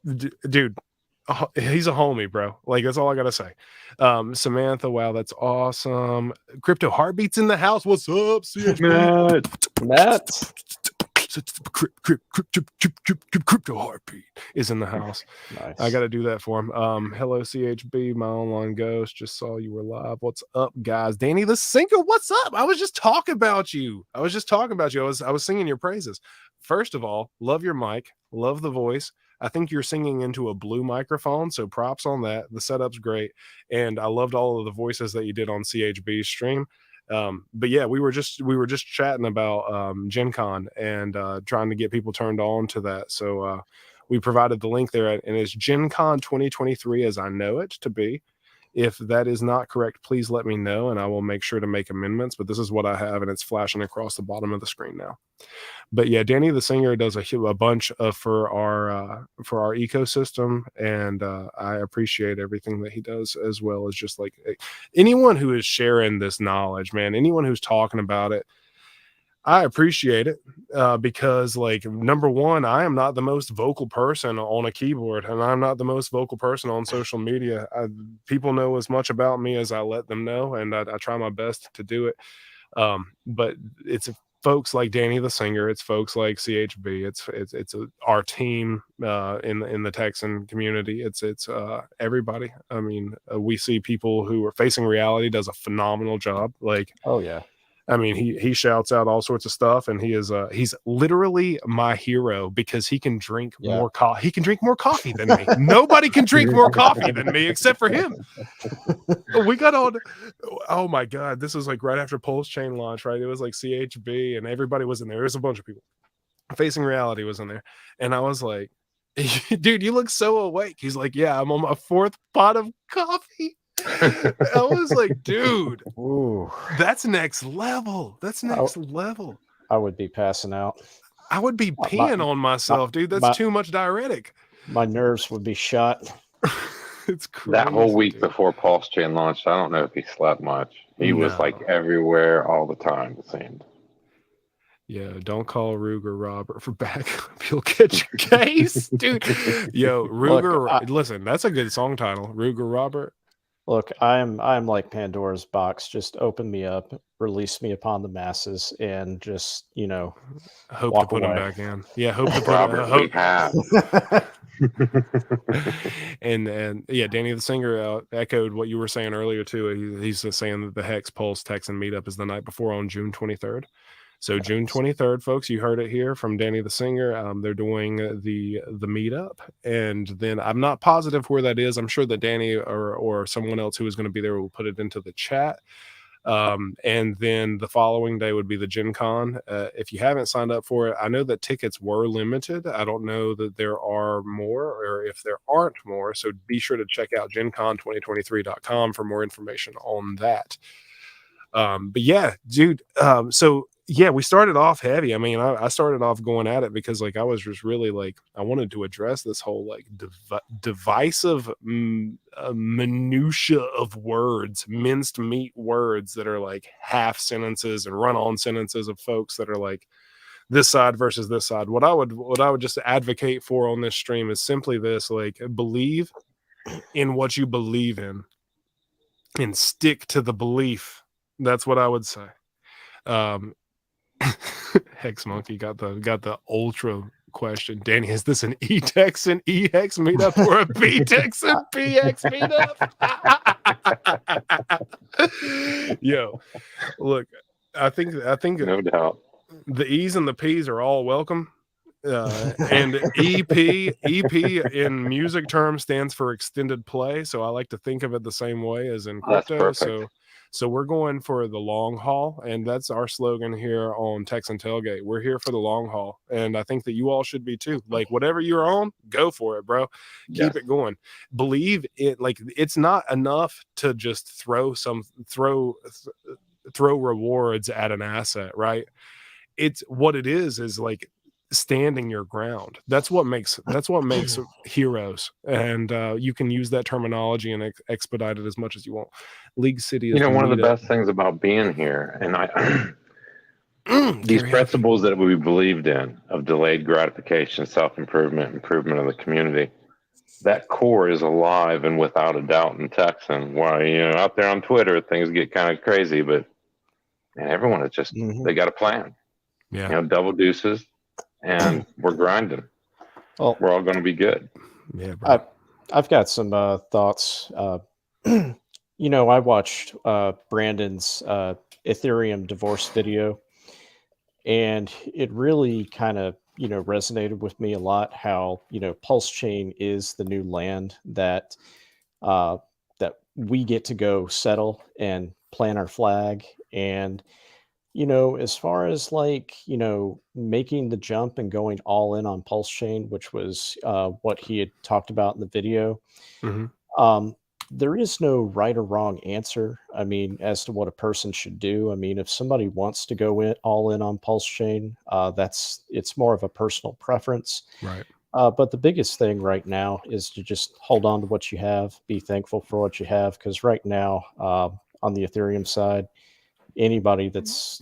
Dude, he's a homie, bro. Like, that's all I gotta say. Samantha, wow, that's awesome. Crypto Heartbeats in the house. What's up, CHP? Matt. Crypto Heartbeat is in the house. Nice. I got to do that for him. Hello, CHB, my online ghost. Just saw you were live. What's up, guys? Danny the Singer, what's up? I was just talking about you. I was singing your praises. First of all, love your mic, love the voice. I think you're singing into a blue microphone, so props on that. The setup's great, and I loved all of the voices that you did on CHB's stream. But yeah, we were just chatting about Gen Con and trying to get people turned on to that. So we provided the link there, and it's Gen Con 2023 as I know it to be. If that is not correct, please let me know, and I will make sure to make amendments. But this is what I have, and it's flashing across the bottom of the screen now. But yeah, Danny the Singer does a bunch of for our ecosystem, and I appreciate everything that he does, as well as just like anyone who is sharing this knowledge, man. Anyone who's talking about it, I appreciate it because, like, number one, I am not the most vocal person on a keyboard, and I'm not the most vocal person on social media. People know as much about me as I let them know, and I try my best to do it. But it's folks like Danny the Singer, it's folks like CHB, it's our team in the Texan community. It's everybody. I mean, we see people who are Facing Reality does a phenomenal job. Like, oh yeah. I mean, he shouts out all sorts of stuff, and he's literally my hero because he can drink more coffee. He can drink more coffee than me. Nobody can drink more coffee than me except for him. We got on. Oh my God, this was like right after PulseChain launch, right? It was like CHB and everybody was in there. There was a bunch of people. Facing Reality was in there, and I was like, "Dude, you look so awake." He's like, "Yeah, I'm on my 4th pot of coffee." I was like, dude, ooh, that's next level. That's next level. I would be passing out. I would be peeing on myself, dude. That's too much diuretic. My nerves would be shot. It's crazy. That whole week before PulseChain launched, I don't know if he slept much. He was like everywhere all the time, it seemed. Yeah, don't call Ruger Robert for backup. You'll get your case, dude. Yo, Ruger, listen, that's a good song title. Ruger Robert. Look, I'm like Pandora's box. Just open me up, release me upon the masses, and just, you know, hope to put him back in. Yeah, hope to put and yeah, Danny the Singer echoed what you were saying earlier too. He's saying that the Hex Pulse Texan meetup is the night before on June 23rd. So June 23rd, folks, you heard it here from Danny the Singer. They're doing the meetup, and then I'm not positive where that is. I'm sure that Danny or someone else who is going to be there will put it into the chat. And then the following day would be the Gen Con. If you haven't signed up for it, I know that tickets were limited. I don't know that there are more or if there aren't more. So be sure to check out GenCon2023.com for more information on that. But yeah, dude, so yeah, we started off heavy. I mean, I started off going at it because, like, I was just really like, I wanted to address this whole like divisive minutia of words, minced meat words that are like half sentences and run-on sentences of folks that are like this side versus this side. What I would just advocate for on this stream is simply this: like, believe in what you believe in and stick to the belief. That's what I would say. Hex Monkey got the ultra question. Danny, is this an eTEXAN eHEX meetup or a pTEXAN pHEX meetup? Yo, look, I think no doubt the E's and the P's are all welcome. And EP in music terms stands for extended play. So I like to think of it the same way as in crypto. So we're going for the long haul, and that's our slogan here on Texan Tailgate. We're here for the long haul, and I think that you all should be too. Like, whatever you're on, go for it, bro. Keep it going. Believe it. Like, it's not enough to just throw rewards at an asset, right? It's what it is like standing your ground. That's what makes heroes, and you can use that terminology and expedite it as much as you want. League City is one of the best things about being here, and These principles that we believed in of delayed gratification, self-improvement, improvement of the community, that core is alive and without a doubt in TEXAN. Why, out there on Twitter, things get kind of crazy, but man, everyone is just, they got a plan. Yeah. Double deuces, and we're grinding. Well, we're all going to be good. Yeah, bro. I've got some thoughts. I watched Brandon's Ethereum divorce video, and it really kind of resonated with me a lot. How PulseChain is the new land that that we get to go settle and plant our flag. And as far as making the jump and going all in on PulseChain, which was what he had talked about in the video. There is no right or wrong answer. I mean, as to what a person should do. I mean, if somebody wants to go all in on PulseChain, it's more of a personal preference. Right. But the biggest thing right now is to just hold on to what you have, be thankful for what you have, because right now on the Ethereum side, anybody that's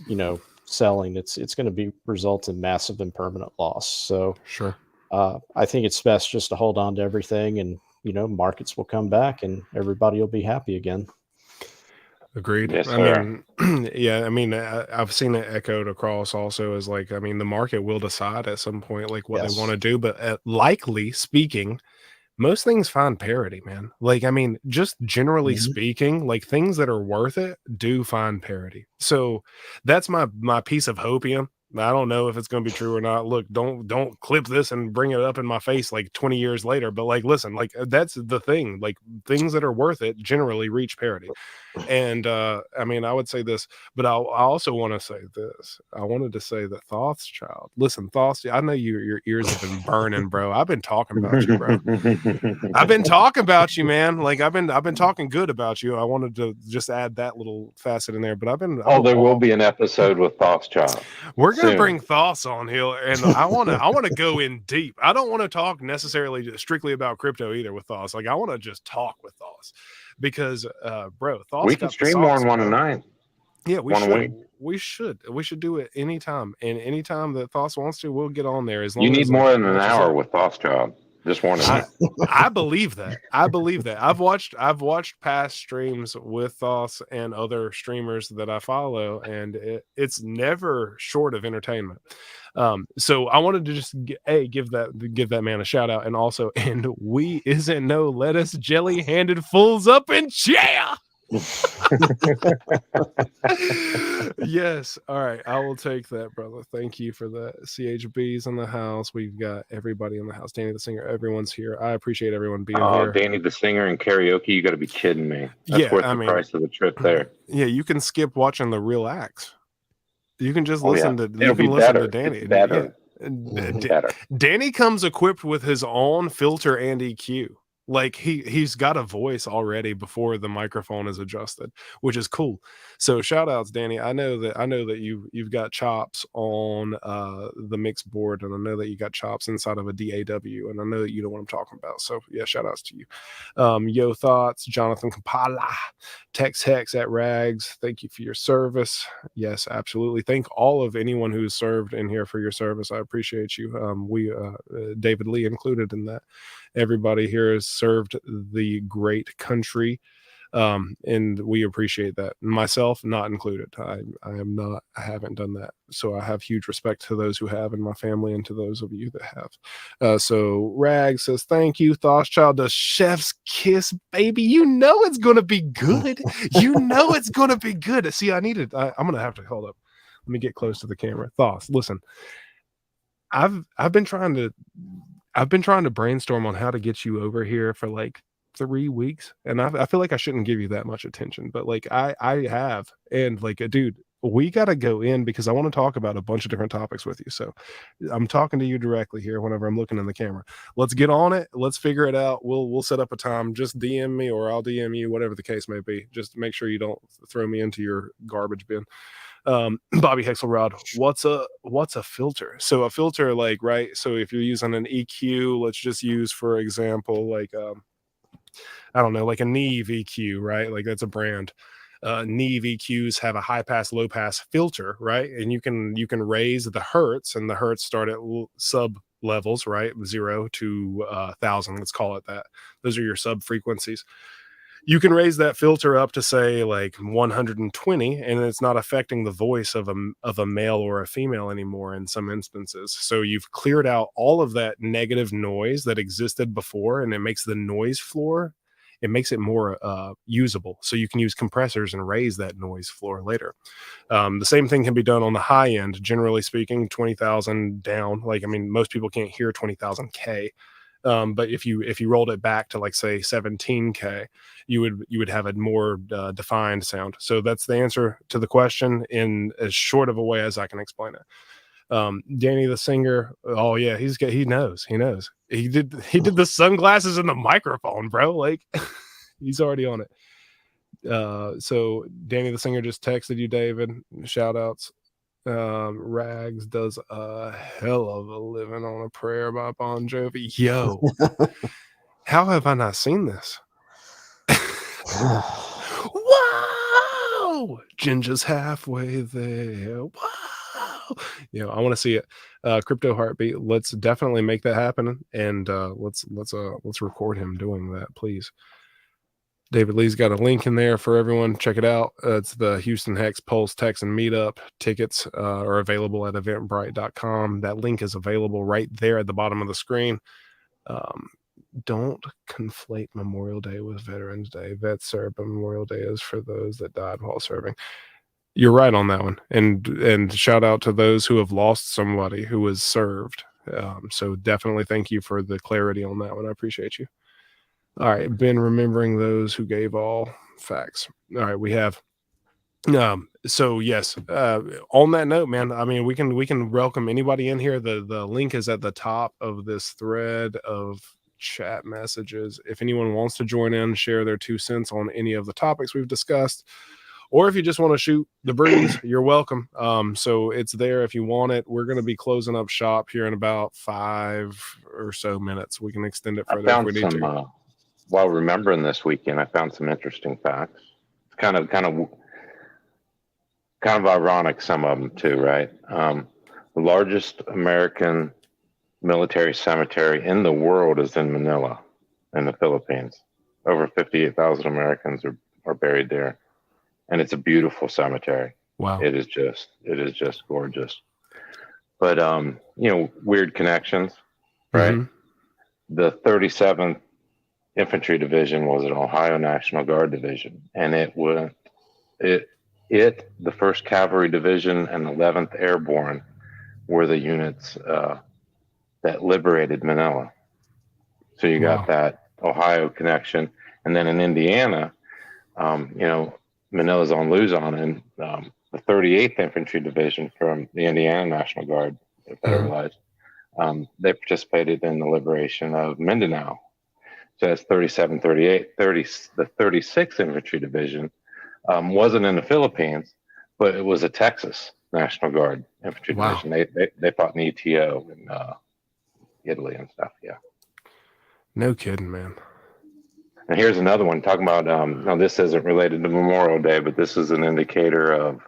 selling, it's going to result in massive and permanent loss. So sure, I think it's best just to hold on to everything, and markets will come back and everybody will be happy again. Agreed. Yes, I mean, yeah, I mean, I've seen it echoed across also as I mean, the market will decide at some point what they want to do, but likely speaking, most things find parity, man. I mean, just generally speaking, things that are worth it do find parity. So that's my piece of hopium. I don't know if it's going to be true or not. Look, don't clip this and bring it up in my face 20 years later. But listen, that's the thing. Things that are worth it generally reach parity. And I mean, I would say this, but I also want to say this. I wanted to say that Thoth's child. Listen, Thoth, I know your ears have been burning, bro. I've been talking about you, bro. I've been talking about you, man. I've been talking good about you. I wanted to just add that little facet in there, but there will be an episode with Thoth's child. We're gonna bring Thoth's on here, and I want to go in deep. I don't want to talk necessarily strictly about crypto either with Thoth's. I want to just talk with Thoth's because, bro, Thoth's we can stream more than one a night. Yeah, we should do it anytime, and anytime that Thoth's wants to, we'll get on there. As long you need as more than an hour with Thoth's child. Just warning. I believe that. I believe that. I've watched past streams with Thoth and other streamers that I follow, and it's never short of entertainment. So I wanted to just give that man a shout out, and also, and we isn't no lettuce jelly handed fools up in chair. Yes. All right. I will take that, brother. Thank you for that. CHB's in the house. We've got everybody in the house. Danny the singer. Everyone's here. I appreciate everyone being here. Danny the singer and karaoke. You got to be kidding me. That's worth the price of the trip there. Yeah. You can skip watching the real acts. You can just listen to. It'll be listen better. to Danny. It's better. Better. Danny comes equipped with his own filter and EQ. He's got a voice already before the microphone is adjusted, which is cool. So shout outs, Danny. I know that you've got chops on the mix board, and I know that you got chops inside of a DAW, and I know that you know what I'm talking about. So yeah, shout outs to you. Yo Thoughts, Jonathan Kampala, TEXAN at Rags. Thank you for your service. Yes, absolutely. Thank all of anyone who's served in here for your service. I appreciate you. We David Lee included in that. Everybody here has served the great country, and we appreciate that. Myself not included. I haven't done that. So I have huge respect to those who have in my family and to those of you that have. So Rag says, thank you, Thothschild, the chef's kiss, baby. You know it's gonna be good. You know it's gonna be good. See, I'm gonna have to hold up. Let me get close to the camera. Thoth, listen. I've been trying to brainstorm on how to get you over here for 3 weeks, and I feel like I shouldn't give you that much attention, but I have, and dude, we got to go in because I want to talk about a bunch of different topics with you. So I'm talking to you directly here whenever I'm looking in the camera. Let's get on it. Let's figure it out. We'll set up a time. Just DM me or I'll DM you, whatever the case may be. Just make sure you don't throw me into your garbage bin. Bobby Hexelrod, what's a filter? So a filter, right? So if you're using an EQ, let's just use for example, I don't know, a Neve EQ, right? That's a brand. Neve EQs have a high pass, low pass filter, right? And you can raise the hertz, and the hertz start at sub levels, right? 0 to 1,000. Let's call it that. Those are your sub frequencies. You can raise that filter up to say like 120, and it's not affecting the voice of a male or a female anymore in some instances. So you've cleared out all of that negative noise that existed before, and it makes the noise floor, it makes it more usable. So you can use compressors and raise that noise floor later. The same thing can be done on the high end, generally speaking, 20,000 down. Like, I mean, most people can't hear 20,000 K. But if you rolled it back to like say 17K, you would have a more defined sound. So that's the answer to the question in as short of a way as I can explain it. Danny the singer, oh yeah, he knows. He did the sunglasses and the microphone, bro. Like he's already on it. So Danny the singer just texted you, David. Shout outs. Rags does a hell of a living on a prayer by Bon Jovi. Yo, how have I not seen this? Wow, Ginger's halfway there. Wow, I want to see it. Crypto Heartbeat. Let's definitely make that happen, and let's record him doing that, please. David Lee's got a link in there for everyone. Check it out. It's the Houston Hex Pulse TEXAN Meetup. Tickets are available at eventbrite.com. That link is available right there at the bottom of the screen. Don't conflate Memorial Day with Veterans Day. Vets serve, but Memorial Day is for those that died while serving. You're right on that one. And shout out to those who have lost somebody who was served. So definitely thank you for the clarity on that one. I appreciate you. All right, been remembering those who gave all facts. All right, we have. So yes, on that note, man, I mean, we can welcome anybody in here. The link is at the top of this thread of chat messages. If anyone wants to join in, share their 2 cents on any of the topics we've discussed, or if you just want to shoot the breeze, you're welcome. So it's there if you want it. We're going to be closing up shop here in about 5 or so minutes. We can extend it further if we need to. While remembering this weekend, I found some interesting facts. It's kind of ironic, some of them too, right? The largest American military cemetery in the world is in Manila, in the Philippines. Over 58,000 Americans are buried there, and it's a beautiful cemetery. Wow! It is just gorgeous. But weird connections, right? Mm-hmm. The 37th Infantry Division was an Ohio National Guard division, and the 1st Cavalry Division and 11th Airborne were the units that liberated Manila. So you got that Ohio connection, and then in Indiana, Manila's on Luzon, and the 38th Infantry Division from the Indiana National Guard, federalized, they participated in the liberation of Mindanao. So that's 37, 38, 30. The 36th Infantry Division wasn't in the Philippines, but it was a Texas National Guard Infantry Division. They fought in ETO in Italy and stuff. Yeah. No kidding, man. And here's another one talking about. Now this isn't related to Memorial Day, but this is an indicator of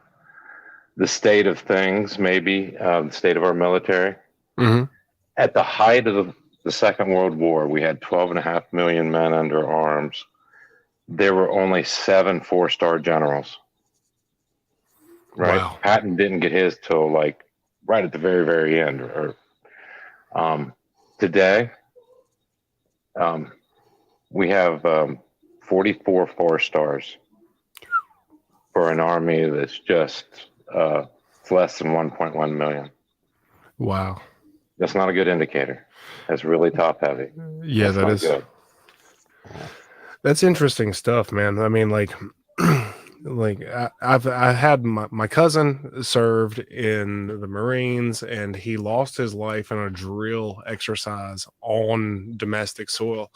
the state of things. Maybe the state of our military. Mm-hmm. At the height of the Second World War, we had 12.5 million men under arms. There were only 7 4-star generals. Right? Wow. Patton didn't get his till like right at the very, very end. Today, we have 44 4-stars for an army that's just less than 1.1 million. Wow. That's not a good indicator. That's really top heavy. Yeah, that is good. That's interesting stuff, man. I mean, like I had my cousin served in the Marines, and he lost his life in a drill exercise on domestic soil.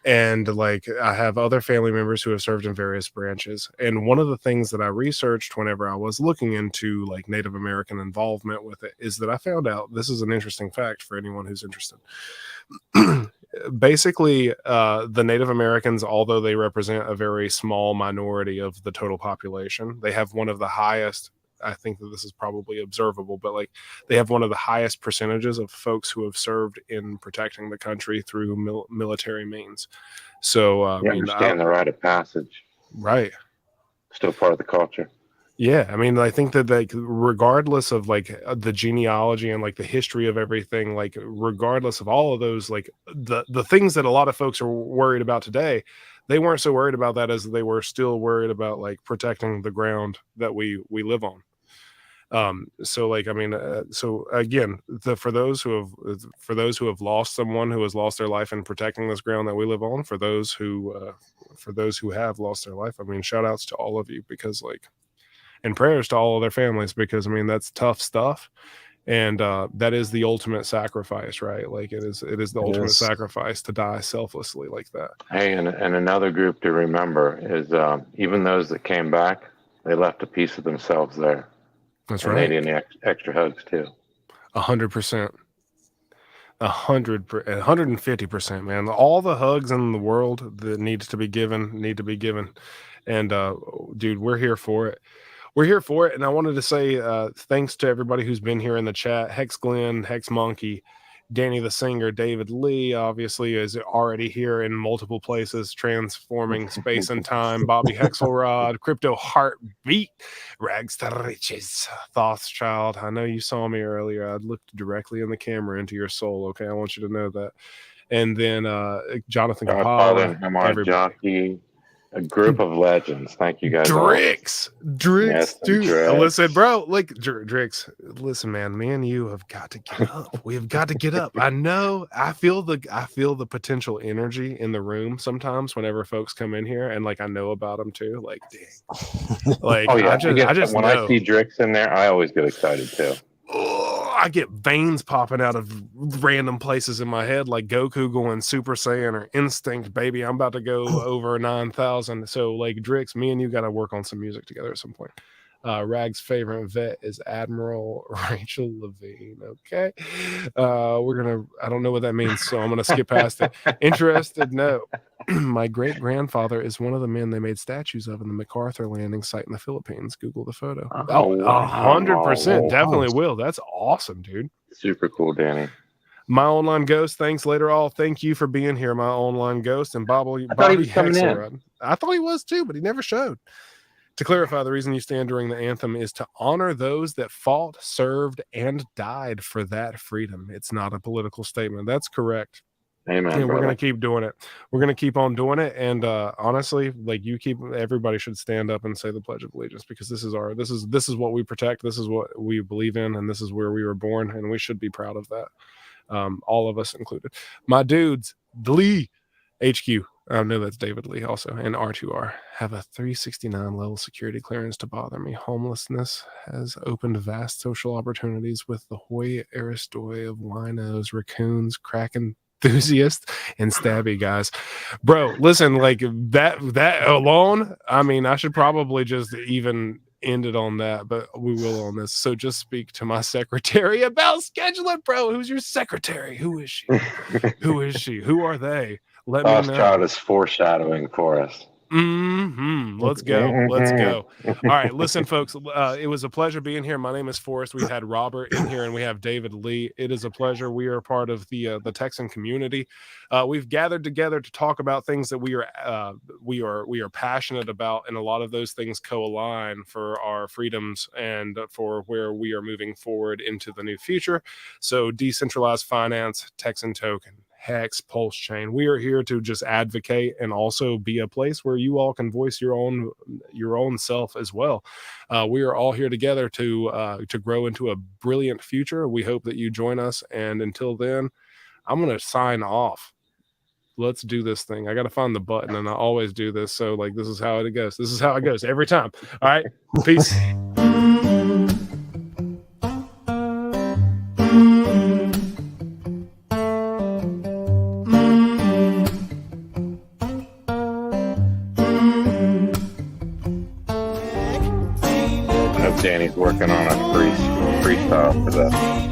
And like, I have other family members who have served in various branches. And one of the things that I researched whenever I was looking into like Native American involvement with it is that I found out, this is an interesting fact for anyone who's interested. basically, the Native Americans, although they represent a very small minority of the total population, they have one of the highest. I think that this is probably observable, but like they have one of the highest percentages of folks who have served in protecting the country through military means. So, you understand the rite of passage, right? Still part of the culture. Yeah, I mean, I think that like regardless of like the genealogy and like the history of everything, like regardless of all of those, like the things that a lot of folks are worried about today, they weren't so worried about that as they were still worried about like protecting the ground that we live on. So like, I mean, so again, for those who have lost someone who has lost their life in protecting this ground that we live on, for those who have lost their life, I mean, shout outs to all of you, because like, and prayers to all of their families, because I mean, that's tough stuff. And that is the ultimate sacrifice, right? Like it is the ultimate sacrifice to die selflessly like that. Hey, and another group to remember is even those that came back, they left a piece of themselves there. That's and right. They need extra hugs too. 100%. 150%, man. All the hugs in the world that need to be given. And dude, we're here for it. We're here for it. And I wanted to say thanks to everybody who's been here in the chat. Hex Glenn, Hex Monkey, Danny the Singer, David Lee, obviously, is already here in multiple places, transforming space and time. Bobby Hexelrod, Crypto Heartbeat, Rags to Riches, Thothschild. I know you saw me earlier. I looked directly in the camera into your soul. Okay, I want you to know that. And then Jonathan Kahala, everybody. Jockey, a group of legends. Thank you guys. Drix, Yes, dude. Drix. Listen, bro. Like Drix. Listen, man. Me and you have got to get up. We have got to get up. I know. I feel the potential energy in the room sometimes whenever folks come in here, and like I know about them too. Like, dang. Like, oh yeah. I just when know. I see Drix in there, I always get excited too. I get veins popping out of random places in my head, like Goku going Super Saiyan or Instinct, baby. I'm about to go over 9,000. So, like, Drix, me and you got to work on some music together at some point. Rag's favorite vet is Admiral Rachel Levine. Okay. I don't know what that means, so I'm going to skip past it. Interested? No. My great grandfather is one of the men they made statues of in the MacArthur landing site in the Philippines. Google the photo. 100%. Definitely will. That's awesome, dude. Super cool, Danny. My Online Ghost, thanks later all. Thank you for being here, My Online Ghost. And Bobby Hexelrod. I thought he was too, but he never showed. To clarify, the reason you stand during the anthem is to honor those that fought, served, and died for that freedom. It's not a political statement. That's correct. Amen. And we're going to keep doing it. We're going to keep on doing it. And honestly, like everybody should stand up and say the Pledge of Allegiance, because this is what we protect. This is what we believe in. And this is where we were born. And we should be proud of that. All of us included. My dudes, Lee HQ. I know that's David Lee also. And R2R have a 369 level security clearance to bother me. Homelessness has opened vast social opportunities with the Hoy Aristoi of winos, raccoons, crack enthusiasts, and stabby guys. Bro, listen, like that alone, I mean, I should probably just even end it on that, but we will on this. So just speak to my secretary about scheduling, bro. Who's your secretary? Who is she? Who is she? Who are they? Let me know. Child is foreshadowing for us. Let's go. Let's go. All right. Listen, folks, it was a pleasure being here. My name is Forrest. We had Robert in here and we have David Lee. It is a pleasure. We are part of the Texan community. We've gathered together to talk about things that we are passionate about, and a lot of those things co-align for our freedoms and for where we are moving forward into the new future. So decentralized finance, Texan token, Hex, Pulsechain. We are here to just advocate and also be a place where you all can voice your own self as well. We are all here together to grow into a brilliant future. We hope that you join us. And until then, I'm going to sign off. Let's do this thing. I got to find the button, and I always do this. So like, this is how it goes. This is how it goes every time. All right. Peace. Danny's working on a freestyle for that.